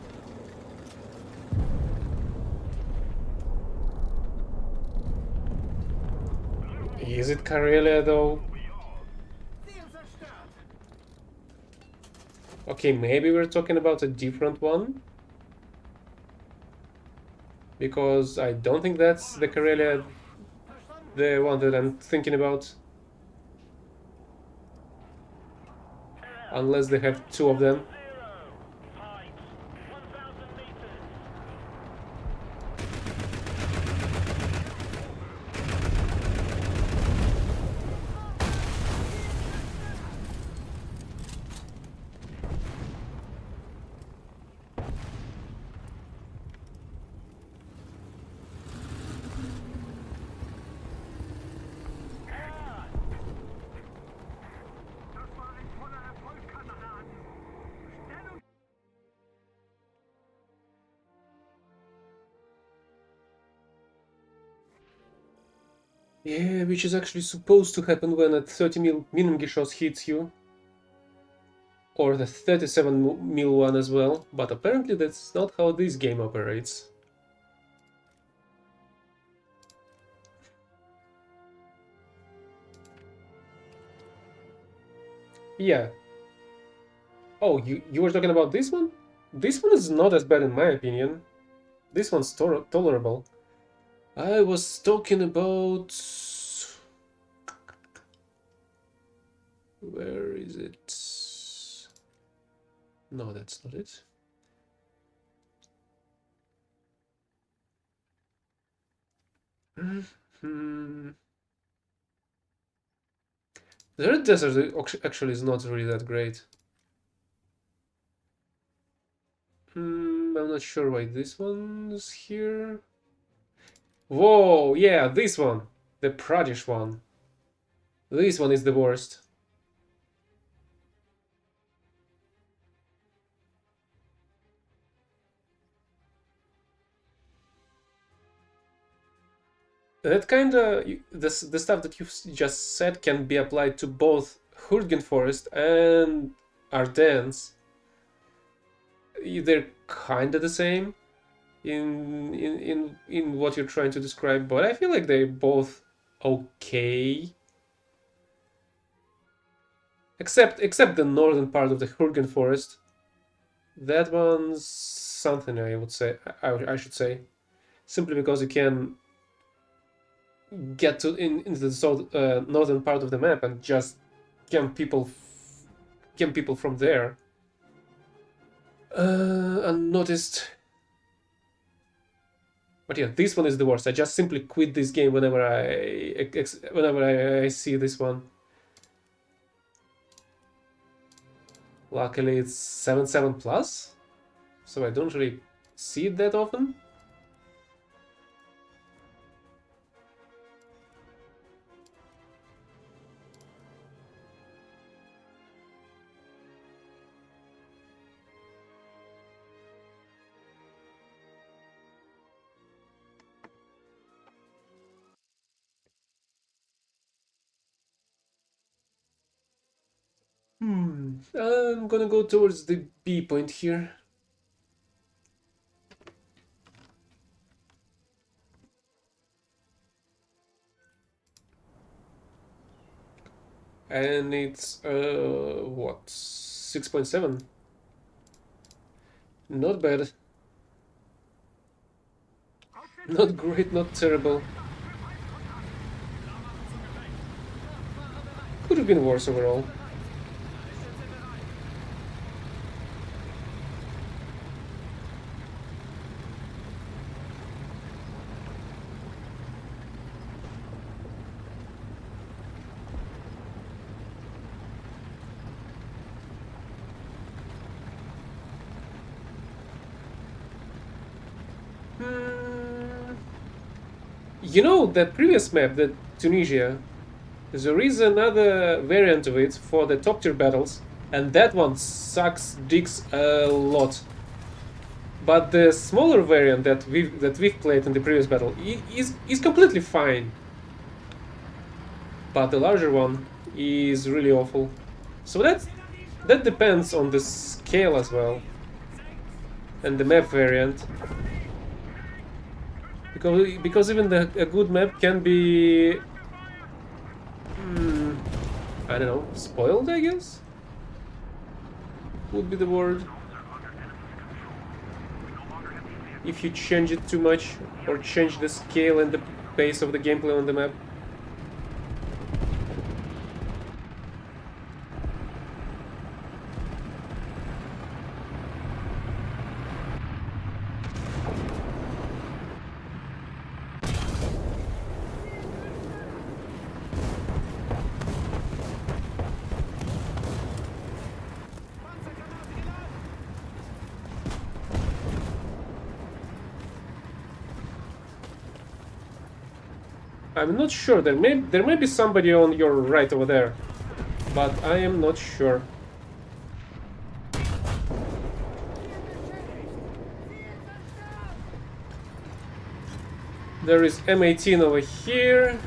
Is it Karelia though? Okay, maybe we're talking about a different one. Because I don't think that's the Karelia, the one that I'm thinking about. Unless they have two of them. Das war ein voller Erfolg, Kameraden. Stellung. Yeah, which is actually supposed to happen when a 30 mil Minengeschoss hits you. Or the 37 mil one as well, but apparently that's not how this game operates. Yeah. Oh, you were talking about this one? This one is not as bad in my opinion. This one's tolerable. I was talking about... Where is it? No, that's not it. The Red Desert actually is not really that great. I'm not sure why this one's here. Whoa, yeah, this one. The Pradesh one. This one is the worst. That kinda... The stuff that you've just said can be applied to both Hurtgen Forest and Ardennes. They're kinda the same in what you're trying to describe, but I feel like they're both okay. Except the northern part of the Hurtgen Forest. That one's something, I would say. I should say, simply because you can get into the northern part of the map and just camp people from there unnoticed. But yeah, this one is the worst. I just simply quit this game whenever I see this one. Luckily, it's 7.7 plus. so I don't really see it that often. I'm gonna go towards the B point here. And it's what, 6.7? Not bad. Not great, not terrible. Could have been worse overall. You know, that previous map, the Tunisia, there is another variant of it for the top tier battles, and that one sucks dicks a lot. But the smaller variant that we've played in the previous battle is completely fine. But the larger one is really awful. So that depends on the scale as well, and the map variant. Because even a good map can be, I don't know, spoiled, I guess? Would be the word. If you change it too much, or change the scale and the pace of the gameplay on the map. I'm not sure. There may be somebody on your right over there, but I am not sure. There is M18 over here.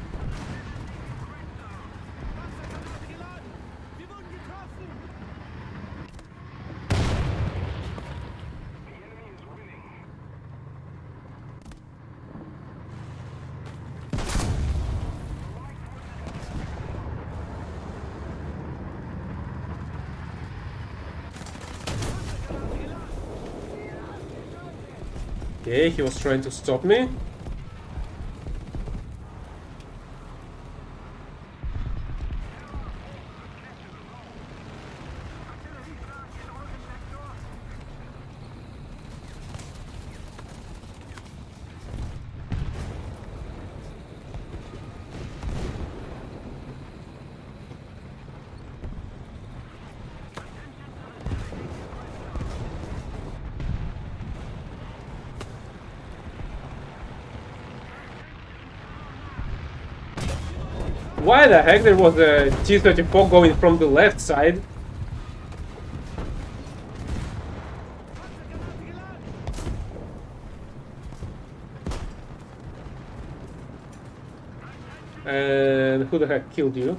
Okay, he was trying to stop me. Why the heck there was a T-34 going from the left side? And who the heck killed you?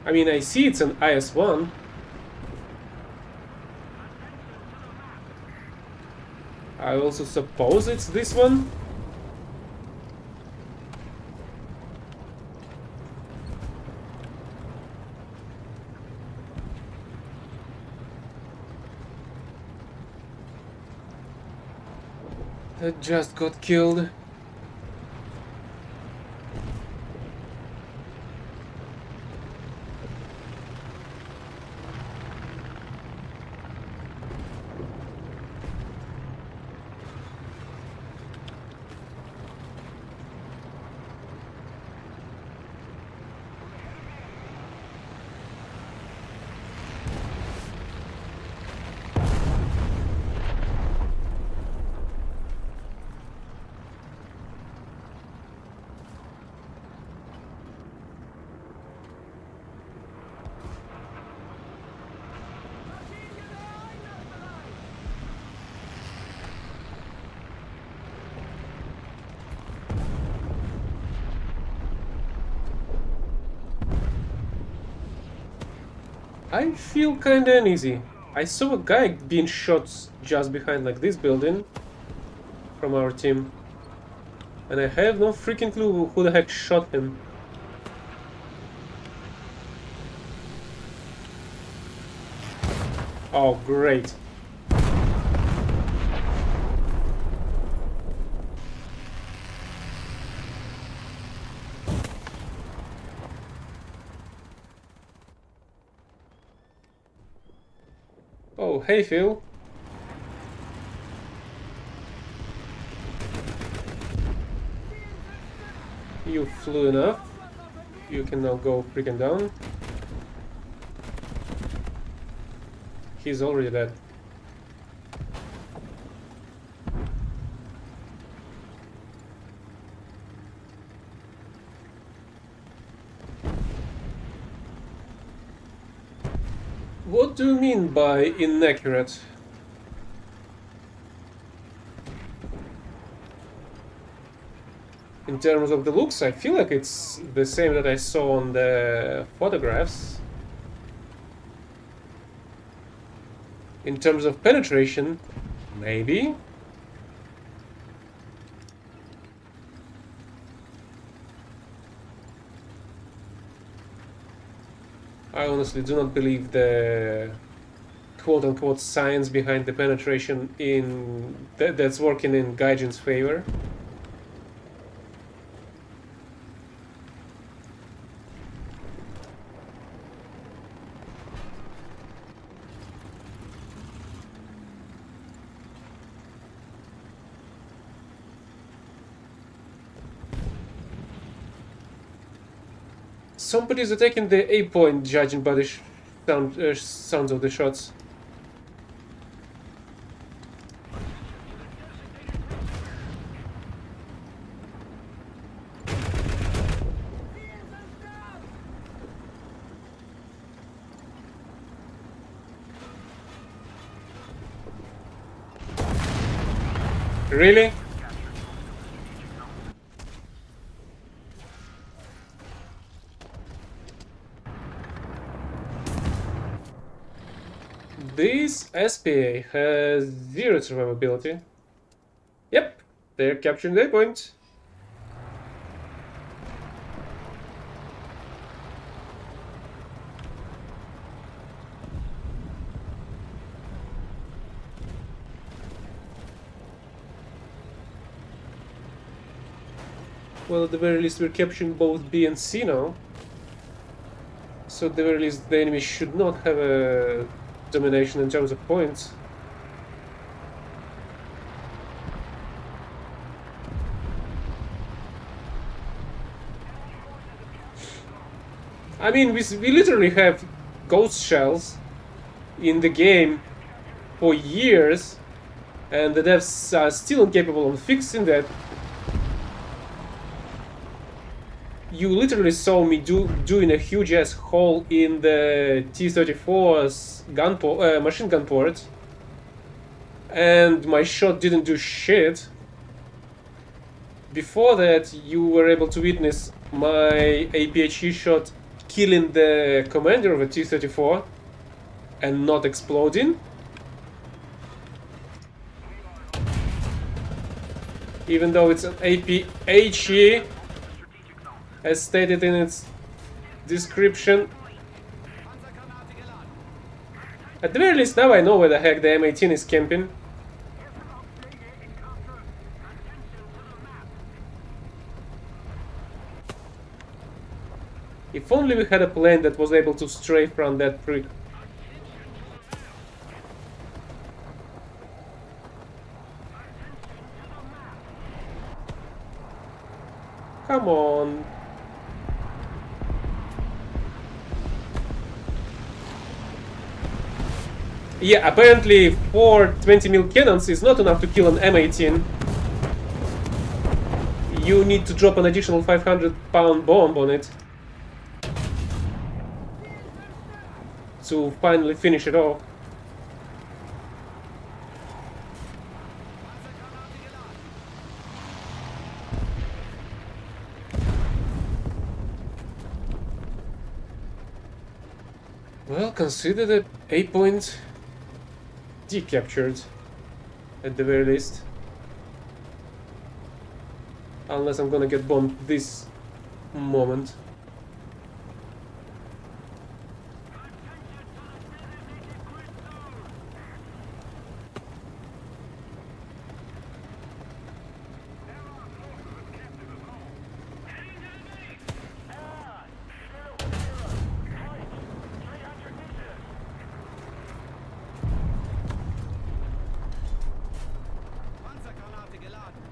I mean, I see it's an IS-1. I also suppose it's this one. That just got killed. I feel kinda uneasy. I saw a guy being shot just behind like this building from our team. And I have no freaking clue who the heck shot him. Oh, great. Oh, hey Phil. You flew enough. You can now go freaking down. He's already dead. What do you mean by inaccurate? In terms of the looks, I feel like it's the same that I saw on the photographs. In terms of penetration, maybe. I honestly do not believe the quote-unquote science behind the penetration in that's working in Gaijin's favor. Somebody's attacking the A point, judging by the sounds of the shots. Really? This SPA has 0 survivability. Yep, they're capturing their point. Well, at the very least, we're capturing both B and C now. So at the very least, the enemy should not have a domination in terms of points. I mean, we literally have ghost shells in the game for years, and the devs are still incapable of fixing that. You literally saw me doing a huge ass hole in the T-34's machine gun port, and my shot didn't do shit. Before that, you were able to witness my APHE shot killing the commander of a T-34 and not exploding. Even though it's an APHE, as stated in its description. At the very least, now I know where the heck the M18 is camping. If only we had a plane that was able to strafe from that prick. Come on. Yeah, apparently 4 20mm cannons is not enough to kill an M18. You need to drop an additional 500-pound bomb on it to finally finish it off. Well, consider the A point decaptured at the very least. Unless I'm gonna get bombed this moment. Panzergranate geladen.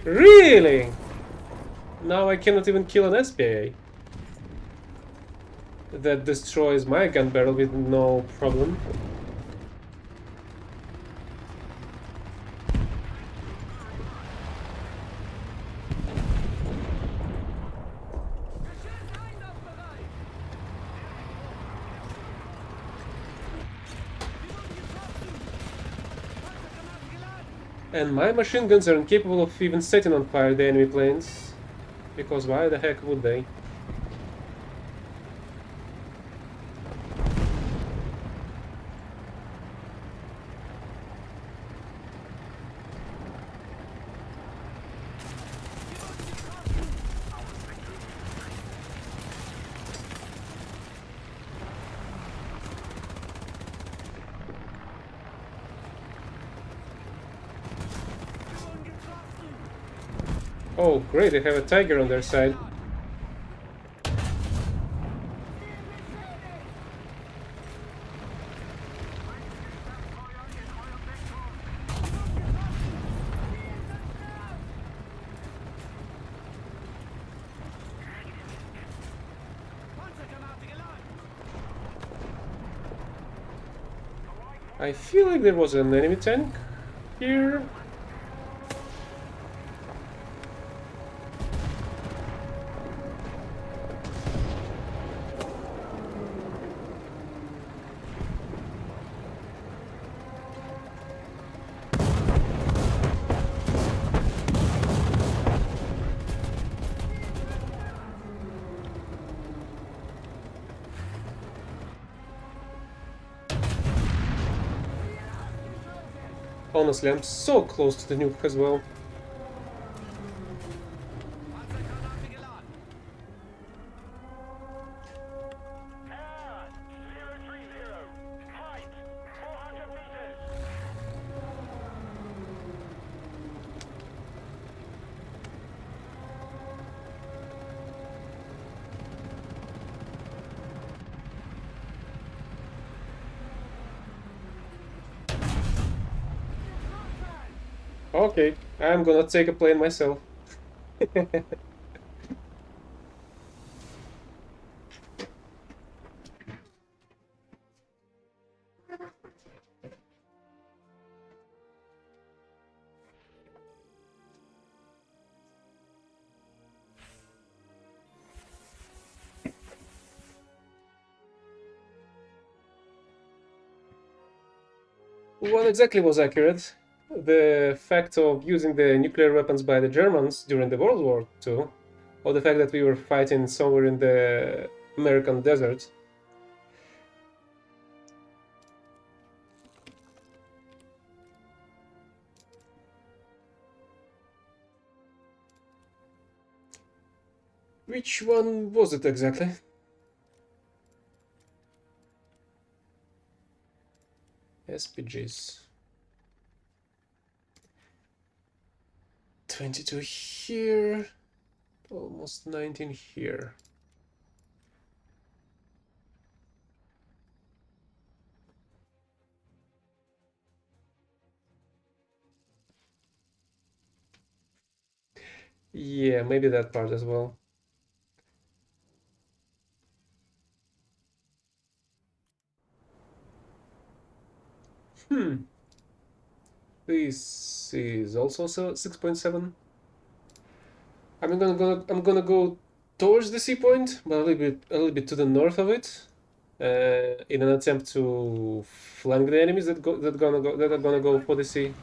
Really? Now I cannot even kill an SPA. That destroys my gun barrel with no problem. Geschützeinsatzbereit. Sie wurden getroffen. Panzergranate geladen. And my machine guns are incapable of even setting on fire the enemy planes. Because why the heck would they? Oh, great, they have a tiger on their side. Panzergranate geladen. I feel like there was an enemy tank here. Honestly, I'm so close to the nuke as well. Panzergranate geladen. Air 030. Fight 400 meters. Okay, I'm gonna take a plane myself. What exactly was accurate? The fact of using the nuclear weapons by the Germans during the World War II, or the fact that we were fighting somewhere in the American desert? Which one was it exactly? SPGs. 22 here, almost 19 here. Yeah, maybe that part as well. This is also 6.7. I'm gonna go towards the sea point, but a little bit to the north of it, in an attempt to flank the enemies that are gonna go for the sea.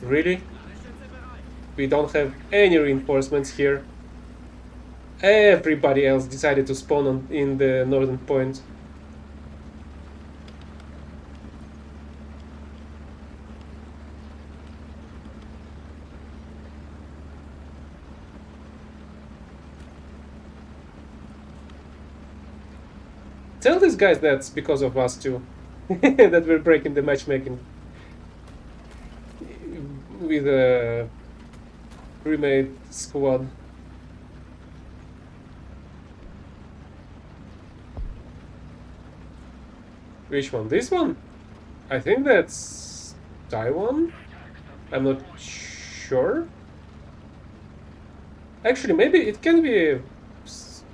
Really? We don't have any reinforcements here. Everybody else decided to spawn in the northern point. Tell these guys that's because of us too, that we're breaking the matchmaking with a remade squad. Which one? This one? I think that's Taiwan. I'm not sure. Actually, maybe it can be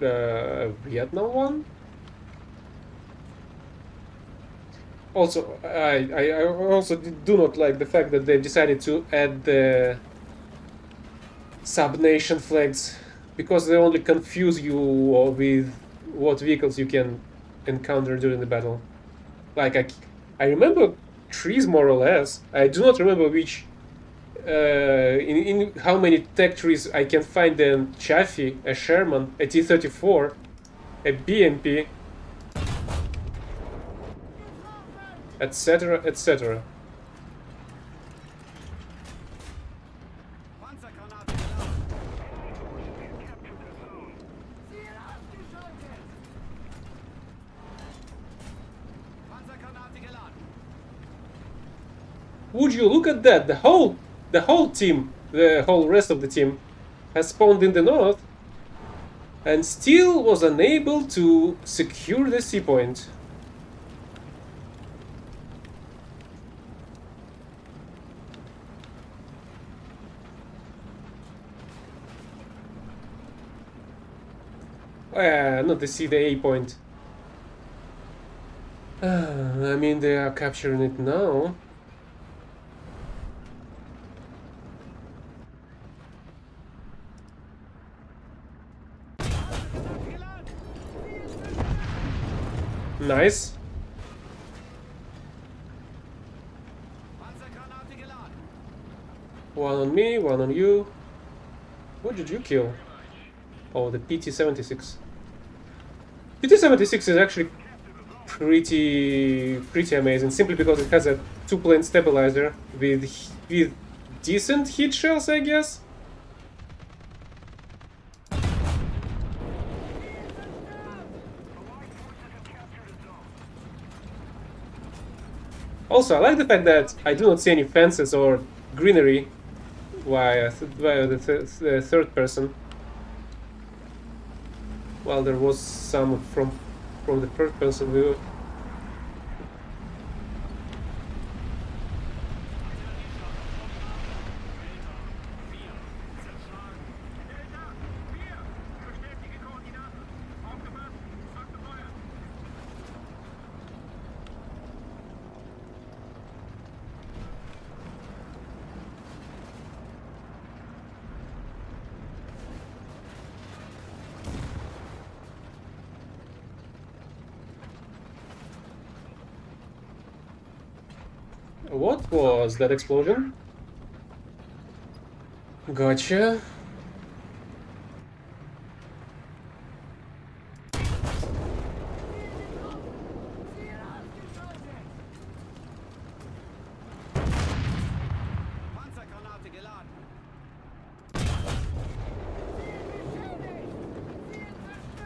a Vietnam one. Also, I also do not like the fact that they've decided to add the sub-nation flags, because they only confuse you with what vehicles you can encounter during the battle. Like, I remember trees more or less. I do not remember which, in how many tech trees I can find a Chaffee, a Sherman, a T-34, a BMP, etc., etc. Would you look at that? The whole team, the whole rest of the team, has spawned in the north, and still was unable to secure the sea point. Not the C, the A point. I mean, they are capturing it now. Nice. One on me, one on you. What did you kill? Oh, the PT-76. PT-76 is actually pretty amazing, simply because it has a two-plane stabilizer with decent hit shells, I guess. Also, I like the fact that I do not see any fences or greenery via the third person, while there was some from the first person view. What was that explosion? Gotcha.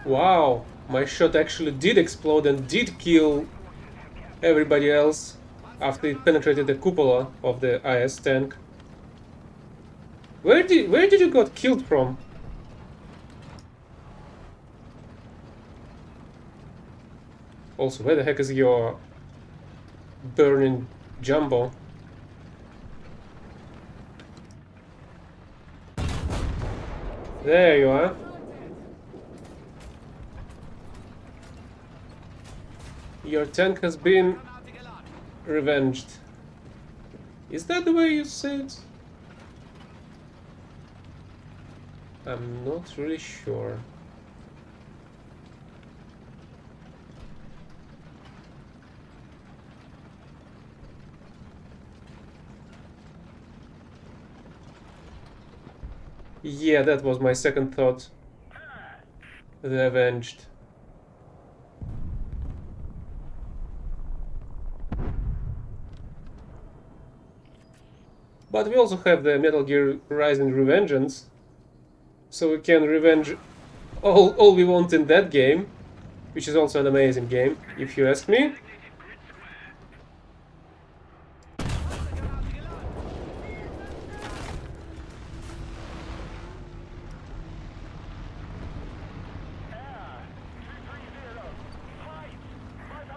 Wow, my shot actually did explode and did kill everybody else after it penetrated the cupola of the IS tank. Where did you got killed from? Also, where the heck is your burning jumbo? There you are. Your tank has been revenged. Is that the way you say it? I'm not really sure. Yeah, that was my second thought. The avenged. But we also have the Metal Gear Rising Revengeance, so we can revenge all we want in that game, which is also an amazing game, if you ask me.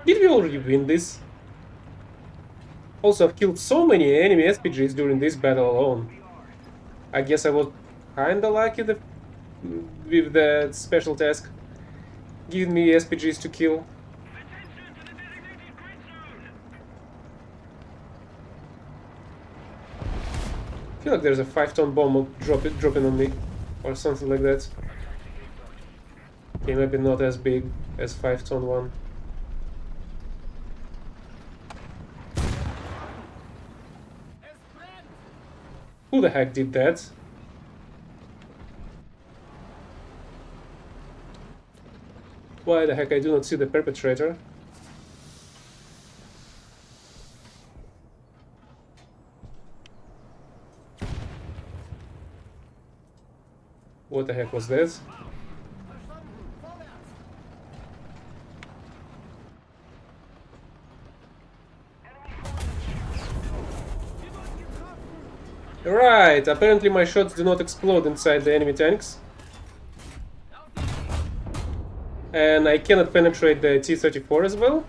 Did we already win this? Also, I've killed so many enemy SPGs during this battle alone. I guess I was kinda lucky with the special task, giving me SPGs to kill. I feel like there's a 5-ton bomb dropping on me, or something like that. Okay, maybe not as big as 5-ton one. Who the heck did that? Why the heck I do not see the perpetrator? What the heck was that? Right, apparently my shots do not explode inside the enemy tanks. And I cannot penetrate the T-34 as well.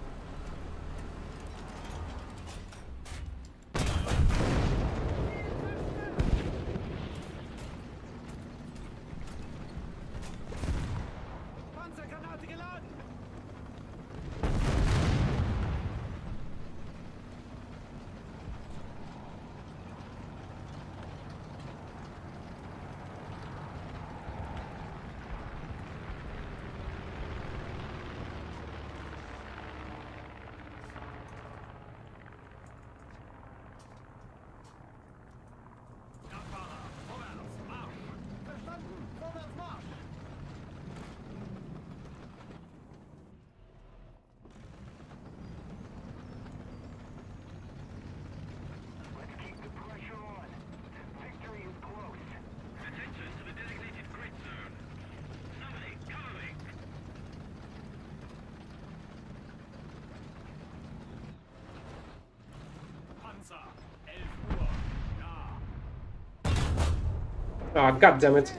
Ah, oh, god damn it.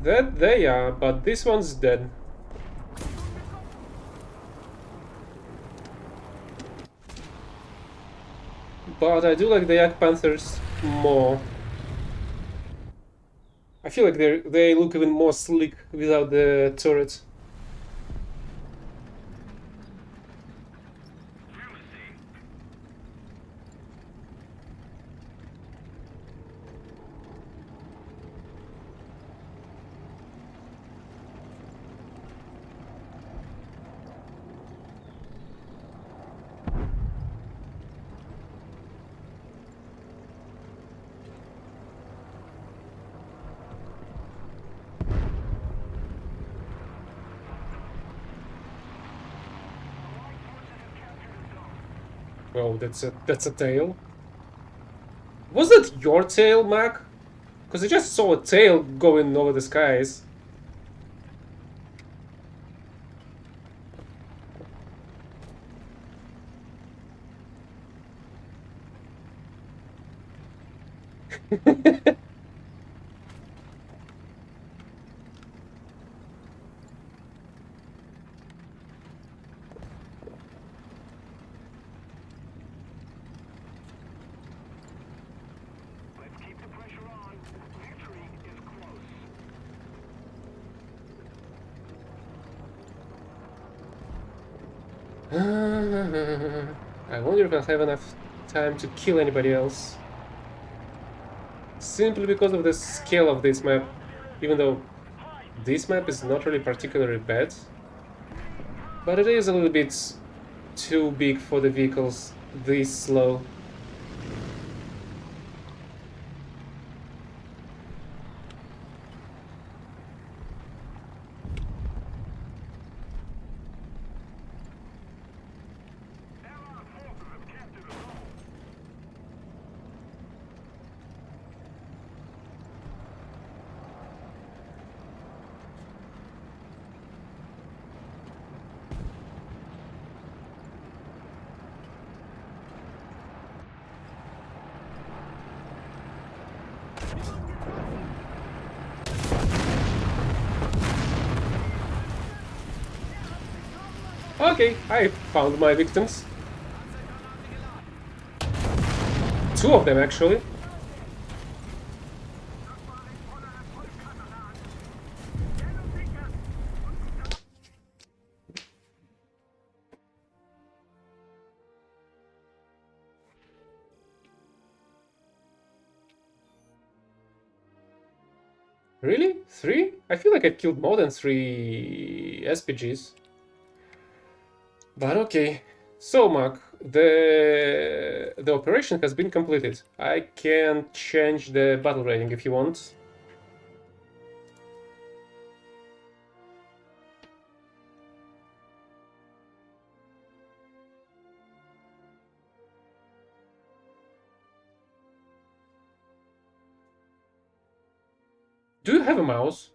That they are, but this one's dead. But I do like the Yak Panthers more. I feel like they look even more sleek without the turret. Oh, that's a tail. Was that your tail, Mac? Because I just saw a tail going over the skies. Let's keep the pressure on. Victory is close. I wonder if I'll have enough time to kill anybody else. Simply because of the scale of this map. Even though this map is not really particularly bad. But it is a little bit too big for the vehicles this slow. Allied forces have captured a zone. Okay, I found my victims. Two of them, actually. Really? Three? I feel like I've killed more than three SPGs. But okay. So, Mark, the operation has been completed. I can change the battle rating if you want. Do you have a mouse?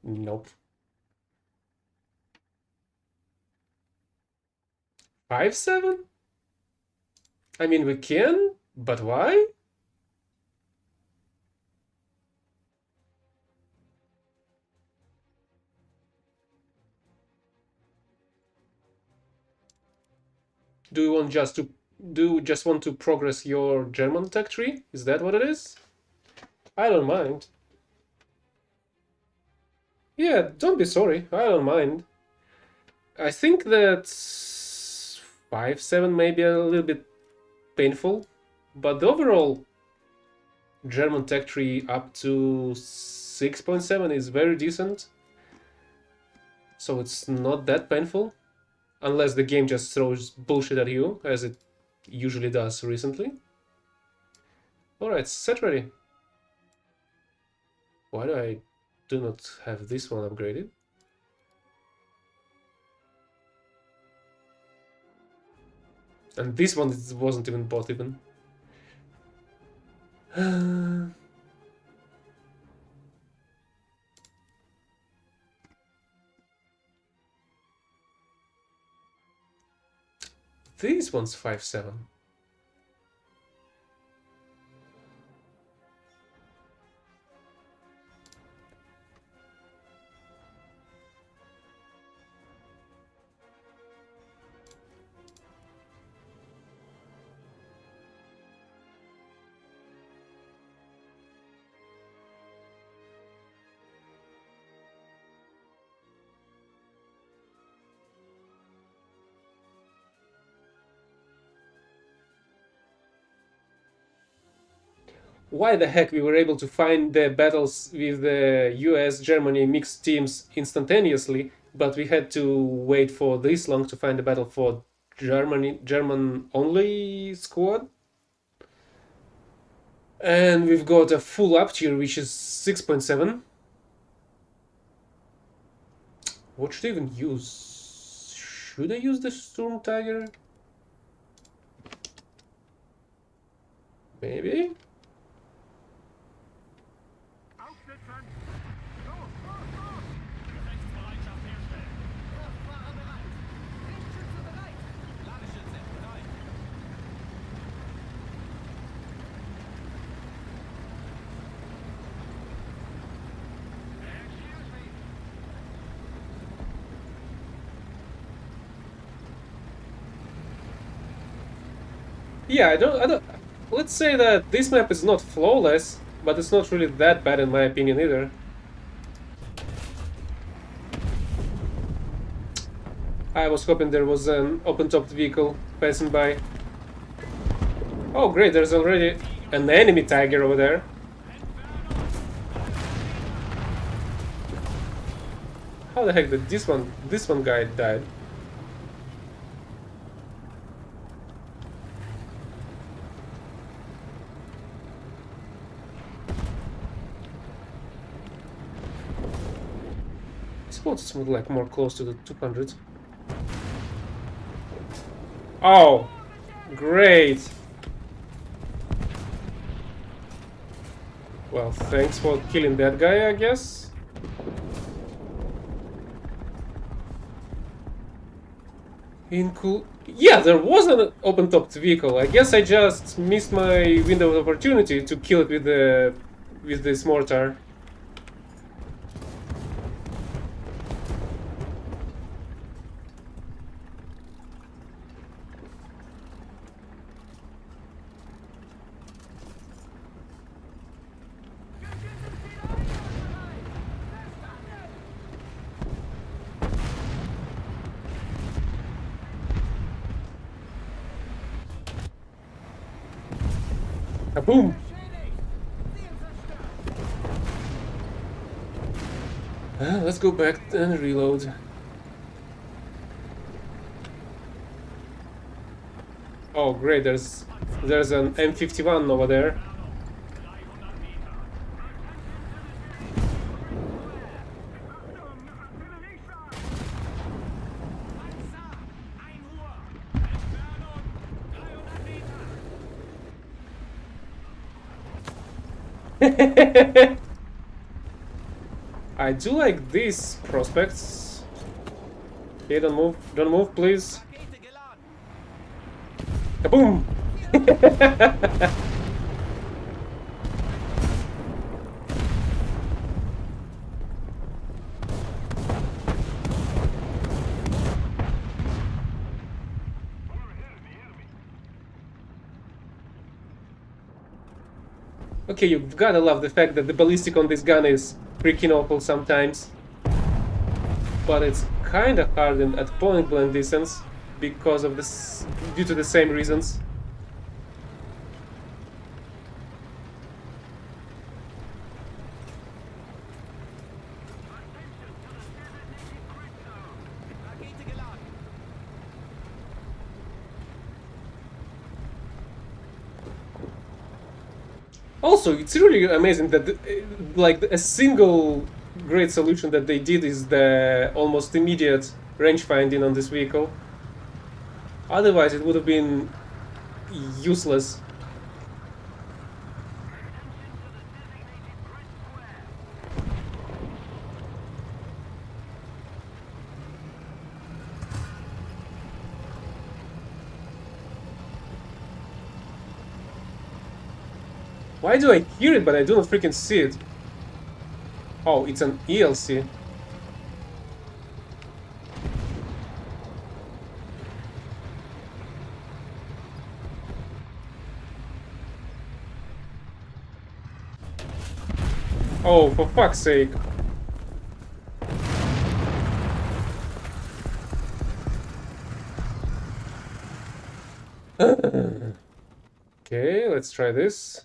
Nope. 5-7? I mean, we can, but why? Do you want just to do you just want to progress your German tech tree? Is that what it is? I don't mind. Yeah, don't be sorry. I don't mind. I think that 5-7 may be a little bit painful, but the overall German tech tree up to 6.7 is very decent. So it's not that painful, unless the game just throws bullshit at you, as it usually does recently. Alright, set ready. Why do I do not have this one upgraded? And this one wasn't even bought even. This one's 5-7. Why the heck we were able to find the battles with the US Germany mixed teams instantaneously, but we had to wait for this long to find the battle for German only squad? And we've got a full up tier which is 6.7. What should I even use? Should I use the Storm Tiger? Maybe? Aufsitzen! Los, los, los! Gefechtsbereitschaft herstellen! Kraftfahrer bereit! Lichtschütze bereit! Ladeschütze bereit! Excuse me! Yeah, I don't. Let's say that this map is not flawless, but it's not really that bad in my opinion either. I was hoping there was an open-topped vehicle passing by. Oh great, there's already an enemy tiger over there. How the heck did this one guy died? I suppose it's more like more close to the 200. Oh, great. Well, thanks for killing that guy, I guess. Yeah, there was an open-topped vehicle. I guess I just missed my window of opportunity to kill it with this mortar. Boom! Let's go back and reload. Oh great, there's an M51 over there. I do like these prospects. Okay, don't move, please. Kaboom! Okay, you've gotta love the fact that the ballistic on this gun is freaking awful sometimes. But it's kinda hard at point blank distance because of this, due to the same reasons. Also, it's really amazing that like a single great solution that they did is the almost immediate range finding on this vehicle. Otherwise, it would have been useless. Why do I hear it but I do not freaking see it? Oh, it's an ELC. Oh, for fuck's sake. Okay, let's try this.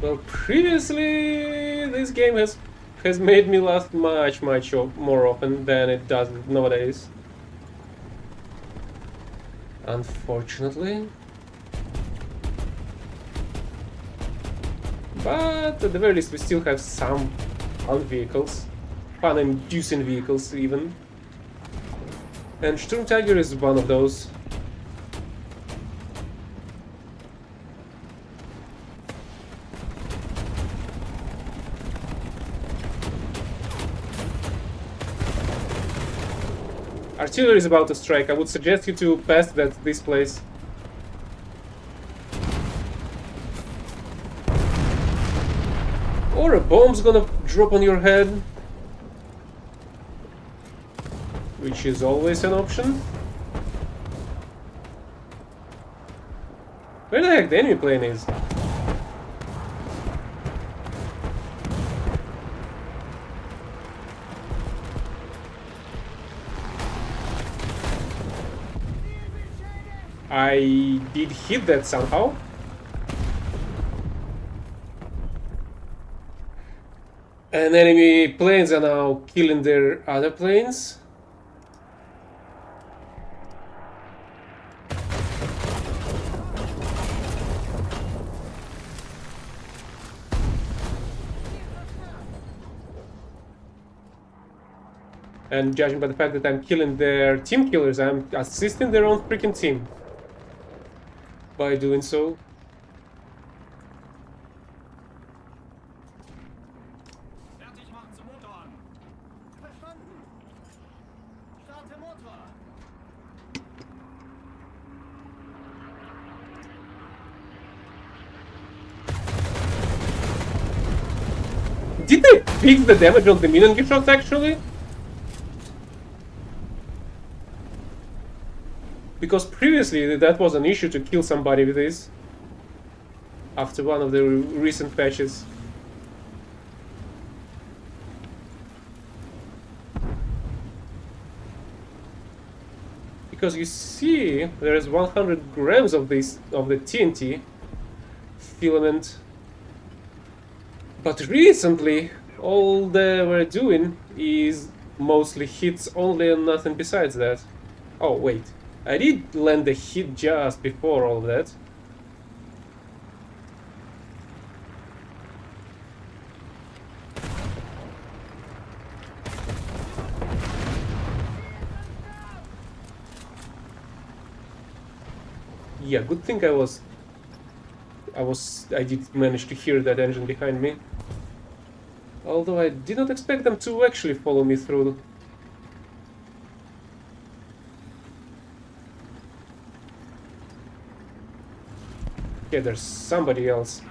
Well, previously this game has made me laugh much more often than it does nowadays. Unfortunately. But at the very least we still have some fun vehicles. Fun-inducing vehicles even. And Sturm Tiger is one of those. Artillery is about to strike. I would suggest you to pass this place. Or a bomb's gonna drop on your head. Which is always an option. Where the heck the enemy plane is? I did hit that somehow. And enemy planes are now killing their other planes. And judging by the fact that I'm killing their team killers, I'm assisting their own freaking team by doing so. Fertig machen zum Motor an. Verstanden. Starte Motor. Did they fix the damage on the minion shots actually? Because previously that was an issue to kill somebody with this. After one of the recent patches. Because you see, there is 100 grams of the TNT filament. But recently, all they were doing is mostly hits only and nothing besides that. Oh wait, I did land a hit just before all that. Yeah, good thing I did manage to hear that engine behind me. Although I did not expect them to actually follow me through. Okay, there's somebody else.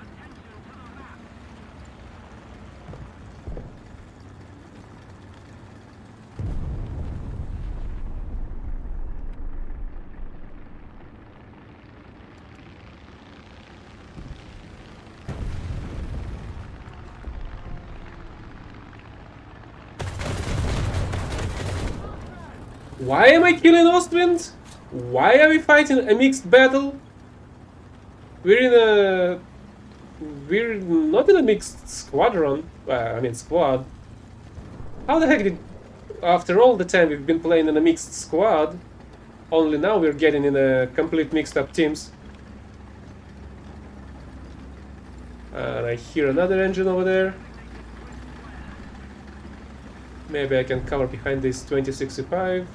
Why am I killing Ostwind? Why are we fighting a mixed battle? We're not in a mixed squadron. I mean squad. How the heck did, after all the time we've been playing in a mixed squad, only now we're getting in a complete mixed up teams? And I hear another engine over there. Maybe I can cover behind this 2065.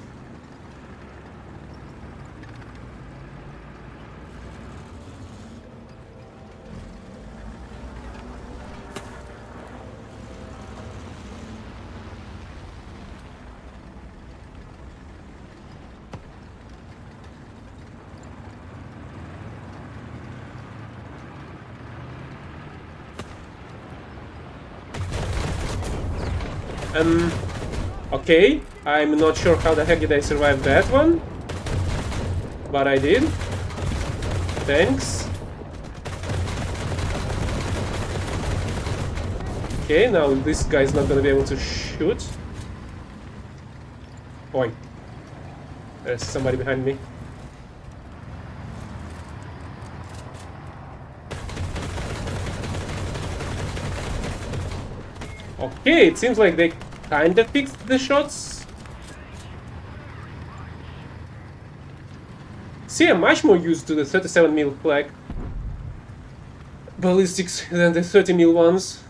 Okay, I'm not sure how the heck did I survive that one, but I did. Thanks. Okay, now this guy's not gonna be able to shoot. Oi. There's somebody behind me. Okay, it seems like they kinda fixed the shots. See, I'm much more used to the 37mm flag ballistics than the 30mm ones,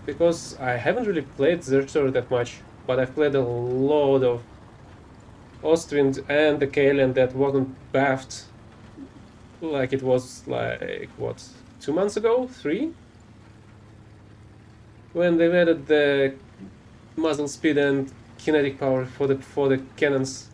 because I haven't really played Zertor that much, but I've played a lot of Ostwind and the Kaelin that wasn't buffed like it was like, what, 2 months ago? 3? When they added the muzzle speed and kinetic power for the cannons.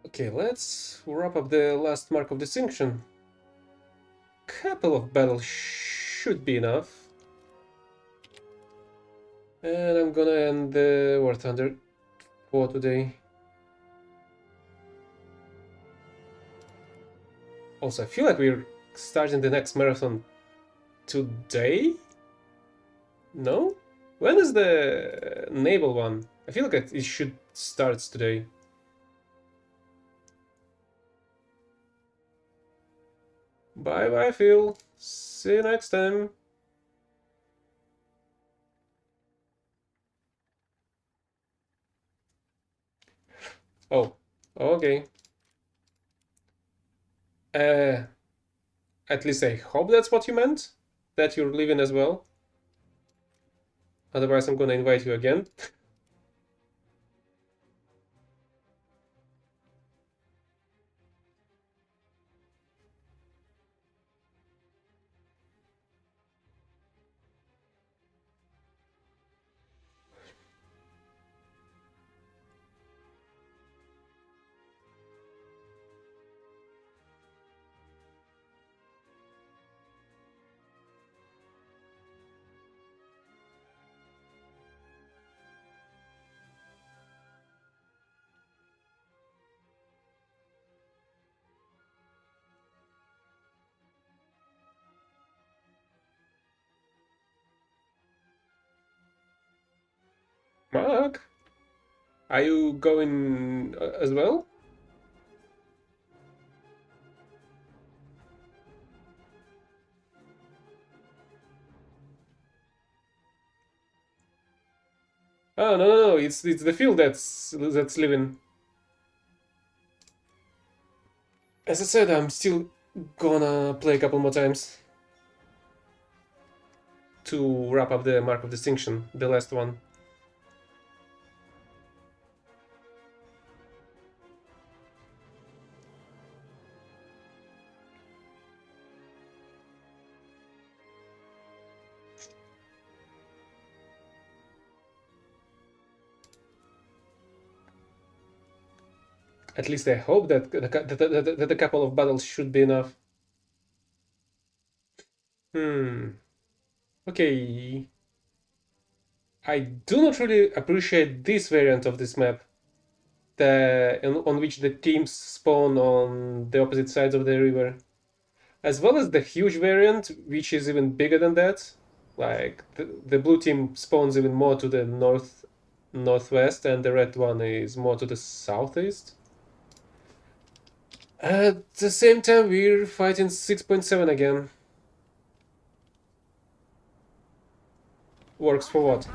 Okay, let's wrap up the last mark of distinction. Couple of battles should be enough. And I'm gonna end the War Thunder for today. Also, I feel like we're starting the next marathon today? No? When is the naval one? I feel like it should start today. Bye bye, Phil. See you next time. Oh, okay. At least I hope that's what you meant. That you're leaving as well. Otherwise, I'm gonna invite you again. Mark, are you going as well? Oh, no, it's the field that's living. As I said, I'm still gonna play a couple more times to wrap up the Mark of Distinction, the last one. At least I hope that a couple of battles should be enough. Okay. I do not really appreciate this variant of this map, on which the teams spawn on the opposite sides of the river, as well as the huge variant, which is even bigger than that. Like the blue team spawns even more to the northwest, and the red one is more to the southeast. At the same time, we're fighting 6.7 again. Works for what?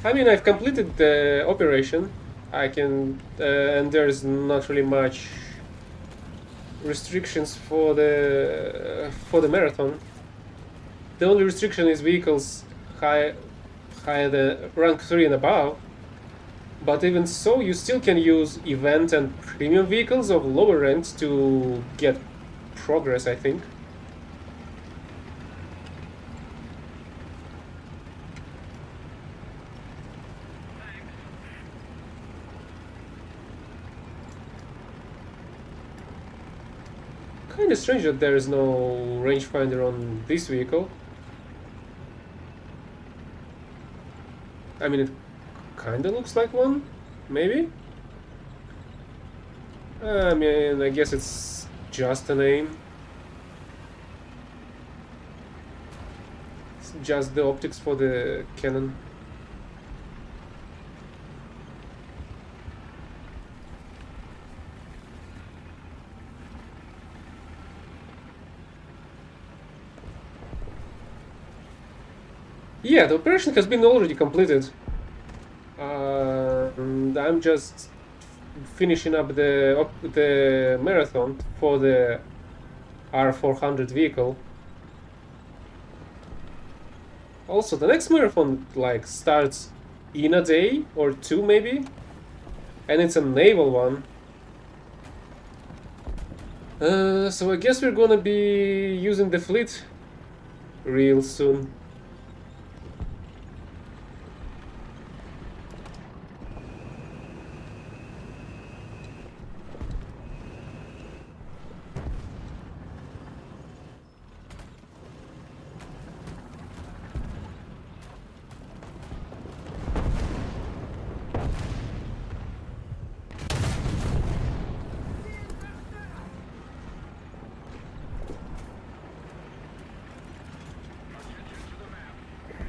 I mean, I've completed the operation. I can, and there's not really much restrictions for the marathon. The only restriction is vehicles higher than rank 3 and above. But even so, you still can use event and premium vehicles of lower ranks to get progress, I think. Kinda strange that there is no rangefinder on this vehicle. I mean, it kinda looks like one, maybe? I mean, I guess it's just a name. It's just the optics for the cannon. Yeah, the operation has been already completed. And I'm just finishing up the marathon for the R400 vehicle. Also, the next marathon like starts in a day or two maybe, and it's a naval one. So I guess we're gonna be using the fleet real soon.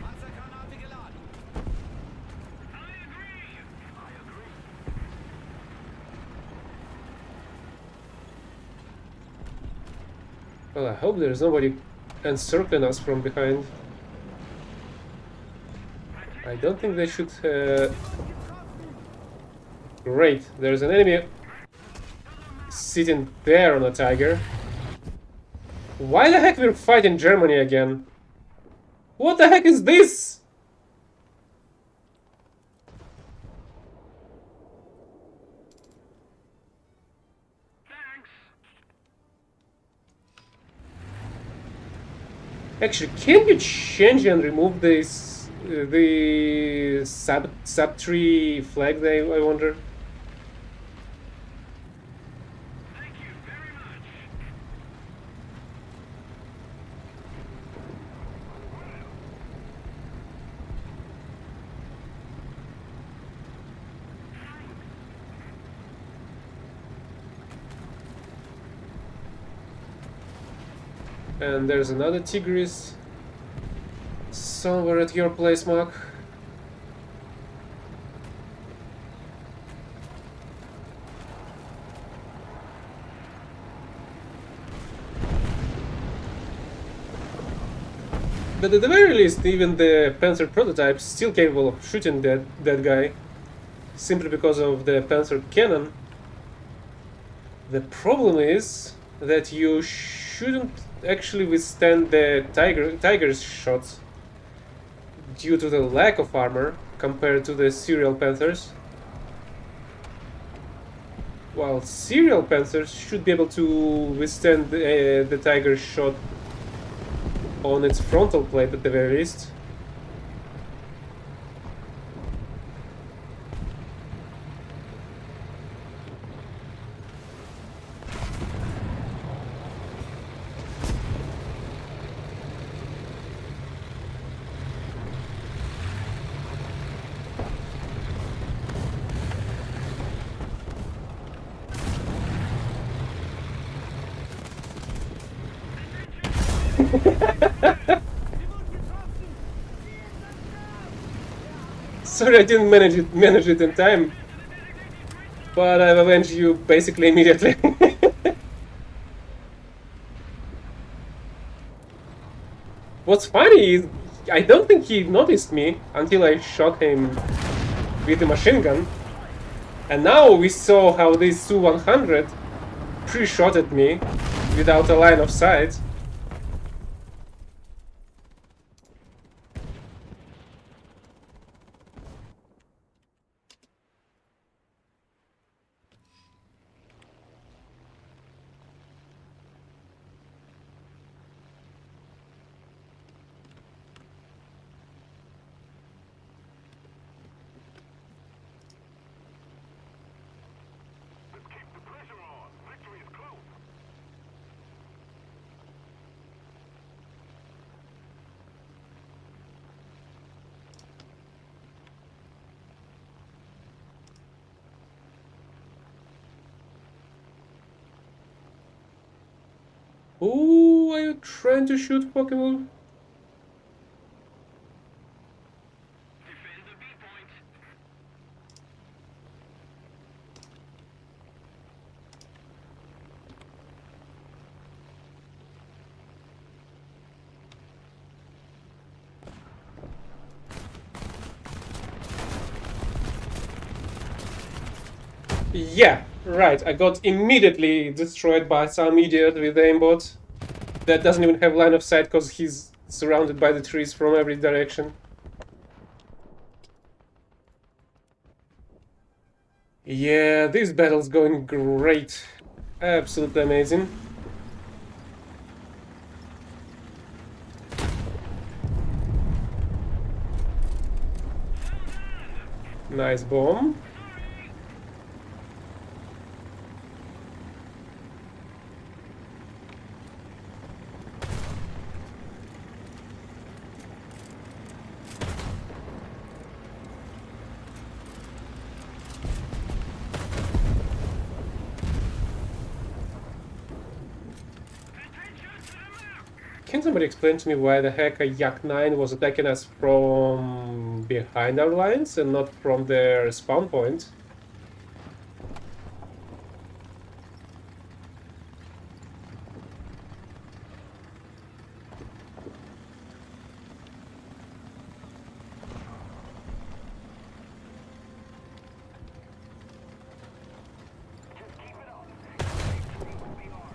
Panzergranate geladen. Well, I hope there's nobody encircling us from behind. I don't think they should. Great, there's an enemy sitting there on a tiger. Why the heck we're fighting Germany again? What the heck is this? Actually, can you change and remove this the sub-tree flag? I wonder. Thank you very much. And there's another Tigris somewhere at your place, Mark. But at the very least, even the Panzer prototype is still capable of shooting that guy, simply because of the Panzer cannon. The problem is that you shouldn't actually withstand the tiger's shots due to the lack of armor compared to the serial Panthers. While serial Panthers should be able to withstand the tiger's shot on its frontal plate at the very least. sorry I didn't manage it in time, but I've avenged you basically immediately. What's funny is I don't think he noticed me until I shot him with the machine gun. And now we saw how this Su-100 pre-shot at me without a line of sight. Let's keep the pressure on. Victory is close. Who are you trying to shoot, Pokemon? Defend the B point. Yeah, right. I got immediately destroyed by some idiot with aimbot that doesn't even have line of sight because he's surrounded by the trees from every direction. Yeah, this battle's going great. Absolutely amazing. Nice bomb. Can somebody explain to me why the heck a Yak 9 was attacking us from behind our lines and not from their spawn point? Just keep it up. Victory will be ours.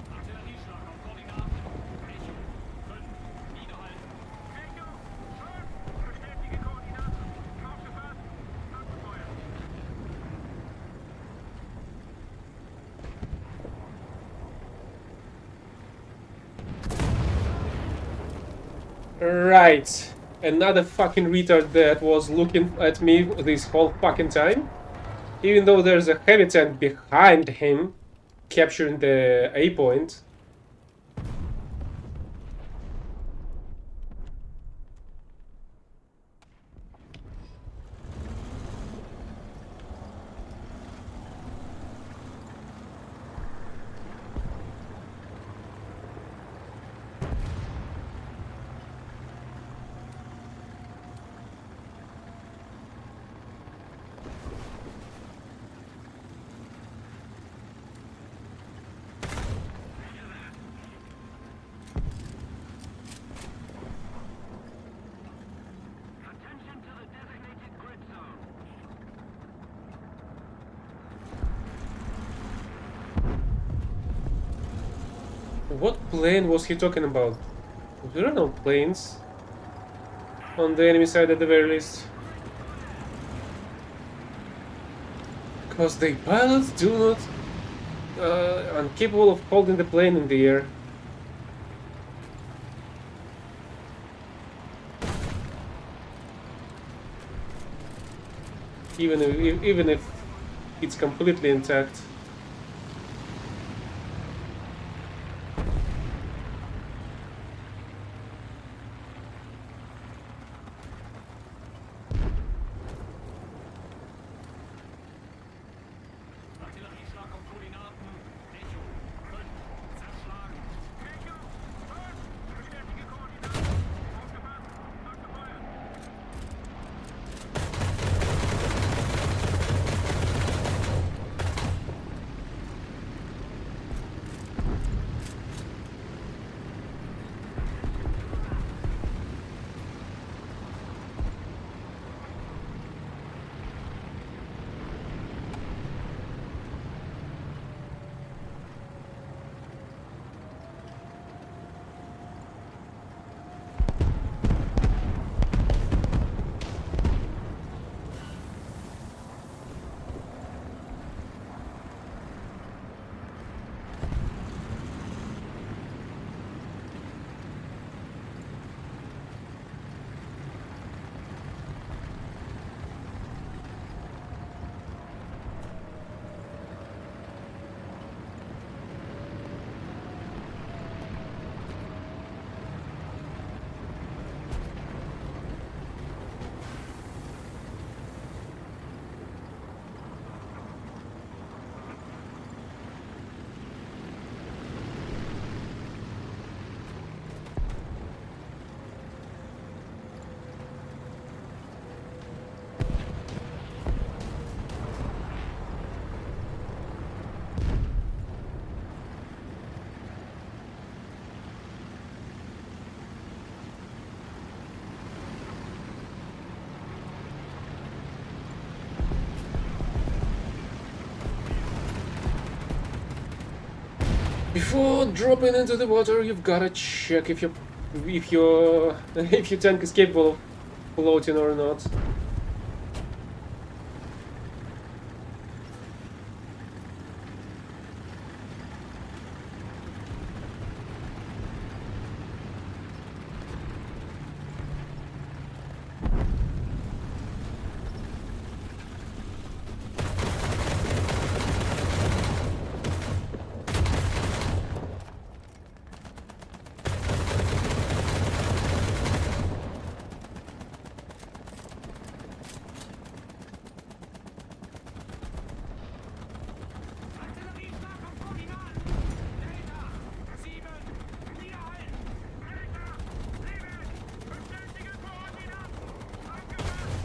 Artillerieschlag auf Koordinaten. Echo 5. Niederhalten. Echo, Sir, bestätige Koordinaten. Aufgefasst. Abgefeuert. Right. Another fucking retard that was looking at me this whole fucking time. Even though there's a heavy tank behind him, capturing the A point. Attention to the designated grid zone. What plane was he talking about? There are no planes on the enemy side at the very least. Because the pilots do not incapable of holding the plane in the air. Even if it's completely intact. Before dropping into the water, you've gotta check if your if your tank is capable of floating or not. Artillerieflak auf Koordinaten! Delta! 7! Wiederhalten! Delta! 7! Bestätige Koordinaten! Abgefasst! Abgefeuert!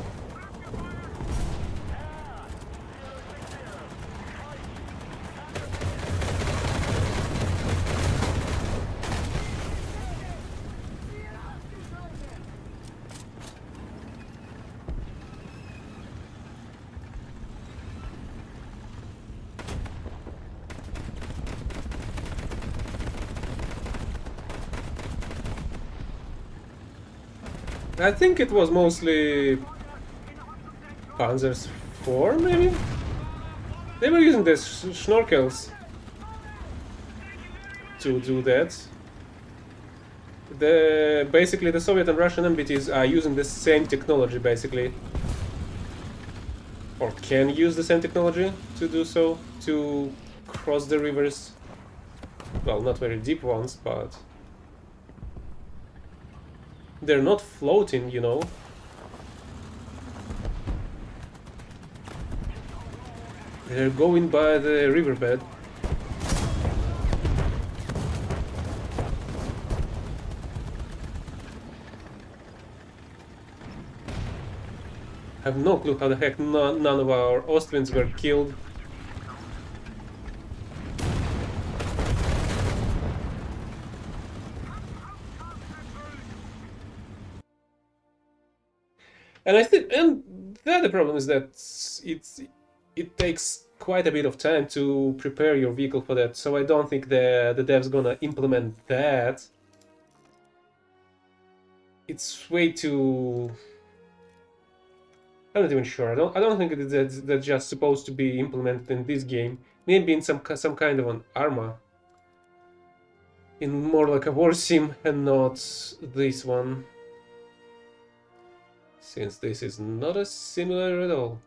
I think it was mostly Panzers 4, maybe? They were using the snorkels to do that. Basically, the Soviet and Russian MBTs are using the same technology, basically. Or can use the same technology to do so, to cross the rivers. Well, not very deep ones, but... they're not floating, you know. They're going by the riverbed. I have no clue how the heck none of our Austrians were killed. And I think, and the other problem is that it takes quite a bit of time to prepare your vehicle for that. So I don't think the dev's gonna implement that. It's way too. I'm not even sure. I don't think that's just supposed to be implemented in this game. Maybe in some kind of an armor. In more like a war sim and not this one. Since this is not as similar at all.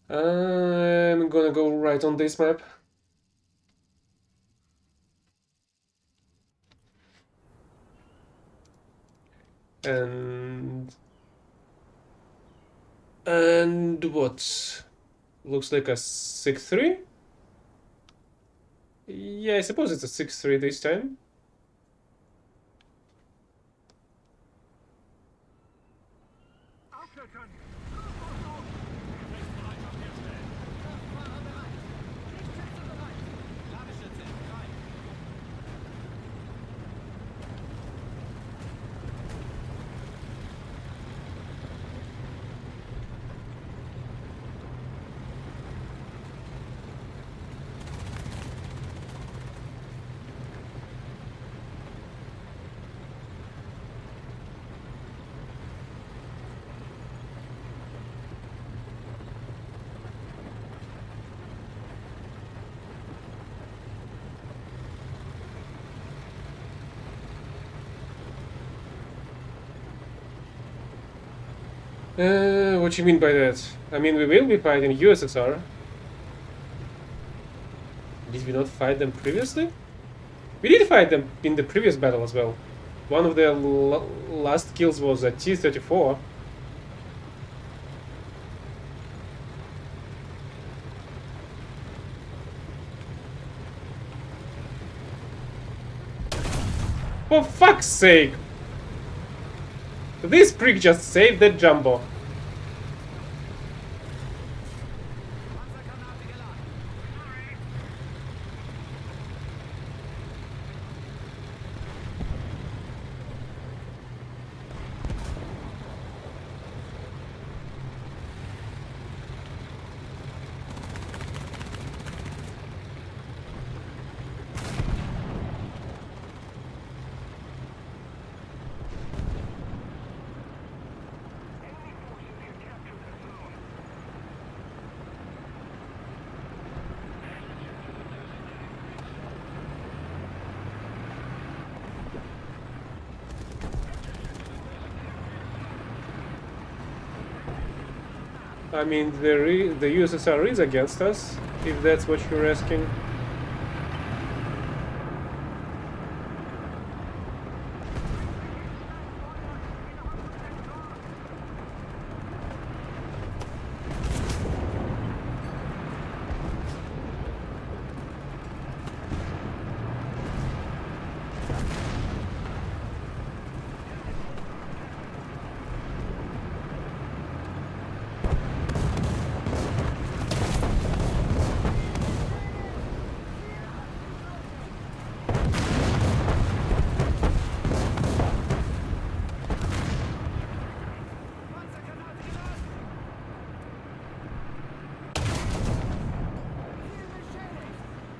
I'm gonna go right on this map. And what? Looks like a 6-3? Yeah, I suppose it's a 6-3 this time. Aufrücken! What you mean by that? I mean, we will be fighting USSR. Did we not fight them previously? We did fight them in the previous battle as well. One of their last kills was a T-34. For fuck's sake! This prick just saved that jumbo. I mean, the USSR is against us, if that's what you're asking.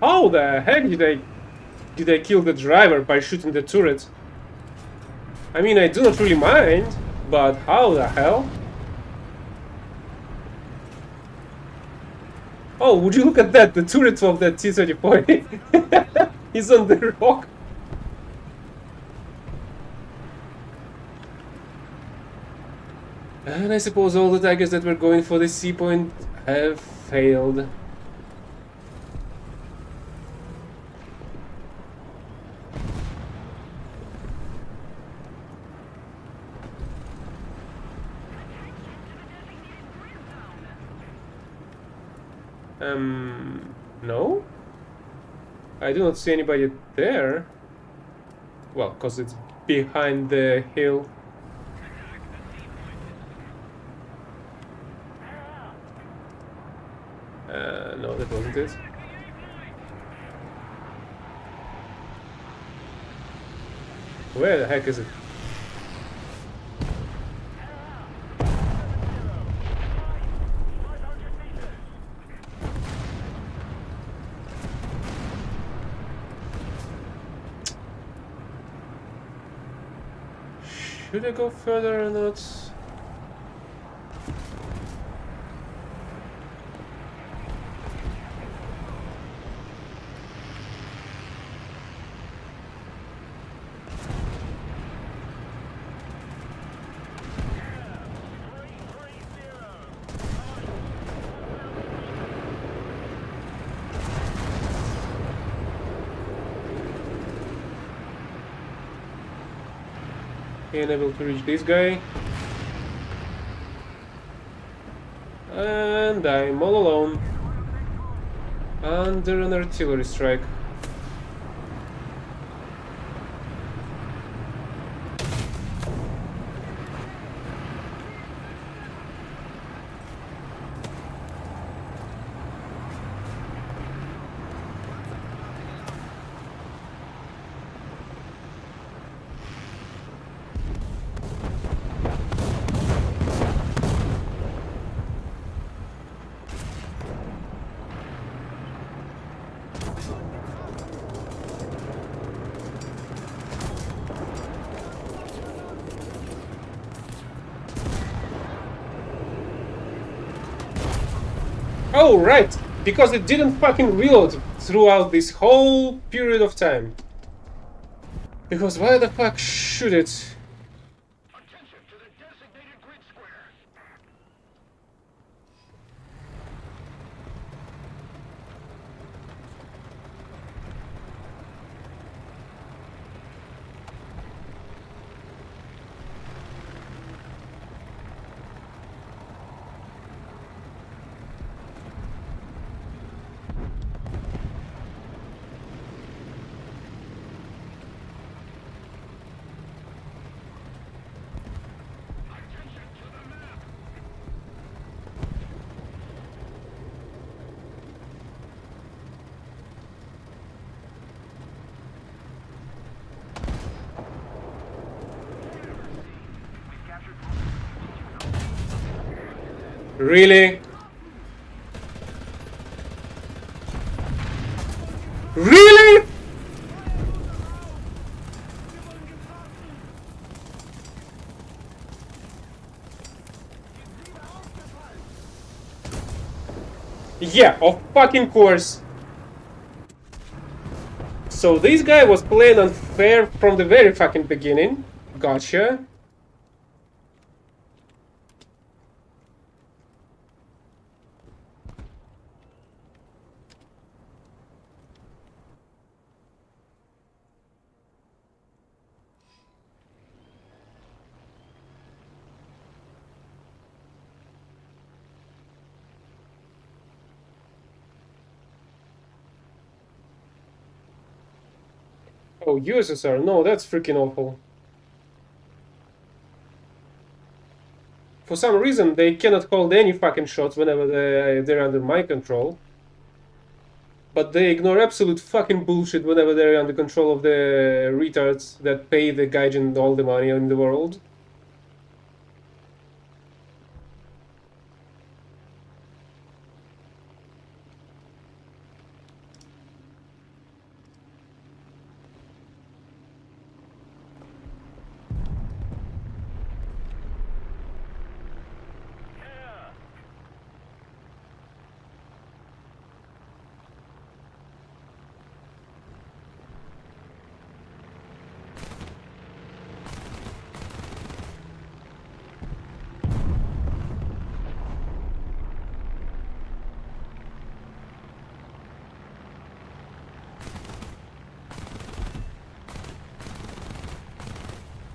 How the heck did I kill the driver by shooting the turret? I mean, I do not really mind, but how the hell? Oh, would you look at that? The turret of that T-34 is on the rock. And I suppose all the tigers that were going for the C point have failed. No? I do not see anybody there. Well, because it's behind the hill. No, that wasn't it. Where the heck is it? Should I go further or not? Unable to reach this guy. And I'm all alone. Under an artillery strike. Oh, right! Because it didn't fucking reload throughout this whole period of time. Because why the fuck should it? Attention to the designated grid square. Really? Really? Yeah, of fucking course. So this guy was playing unfair from the very fucking beginning. Gotcha. Oh, USSR. No, that's freaking awful. For some reason, they cannot hold any fucking shots whenever they're under my control. But they ignore absolute fucking bullshit whenever they're under control of the retards that pay the Gaijin all the money in the world.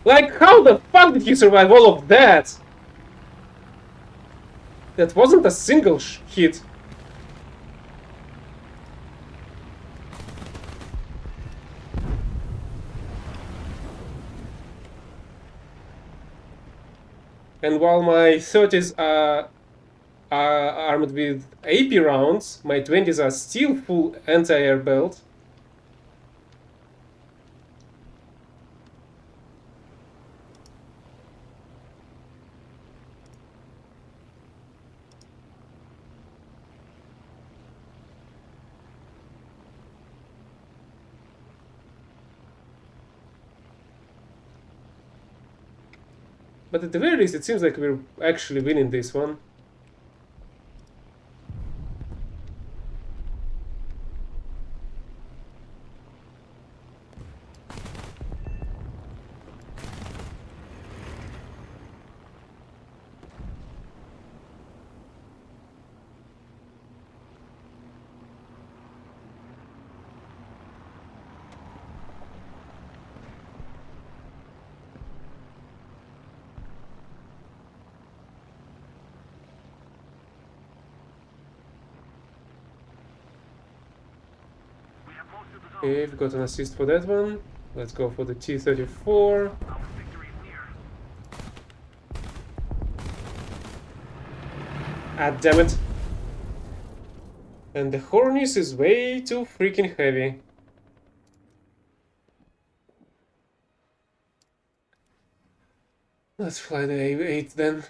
Like, how the fuck did he survive all of that? That wasn't a single hit. And while my 30s are armed with AP rounds, my 20s are still full anti-air belt. But at the very least, it seems like we're actually winning this one. Okay, we've got an assist for that one. Let's go for the T-34. Ah, damn it. And the Hornets is way too freaking heavy. Let's fly the A8 then.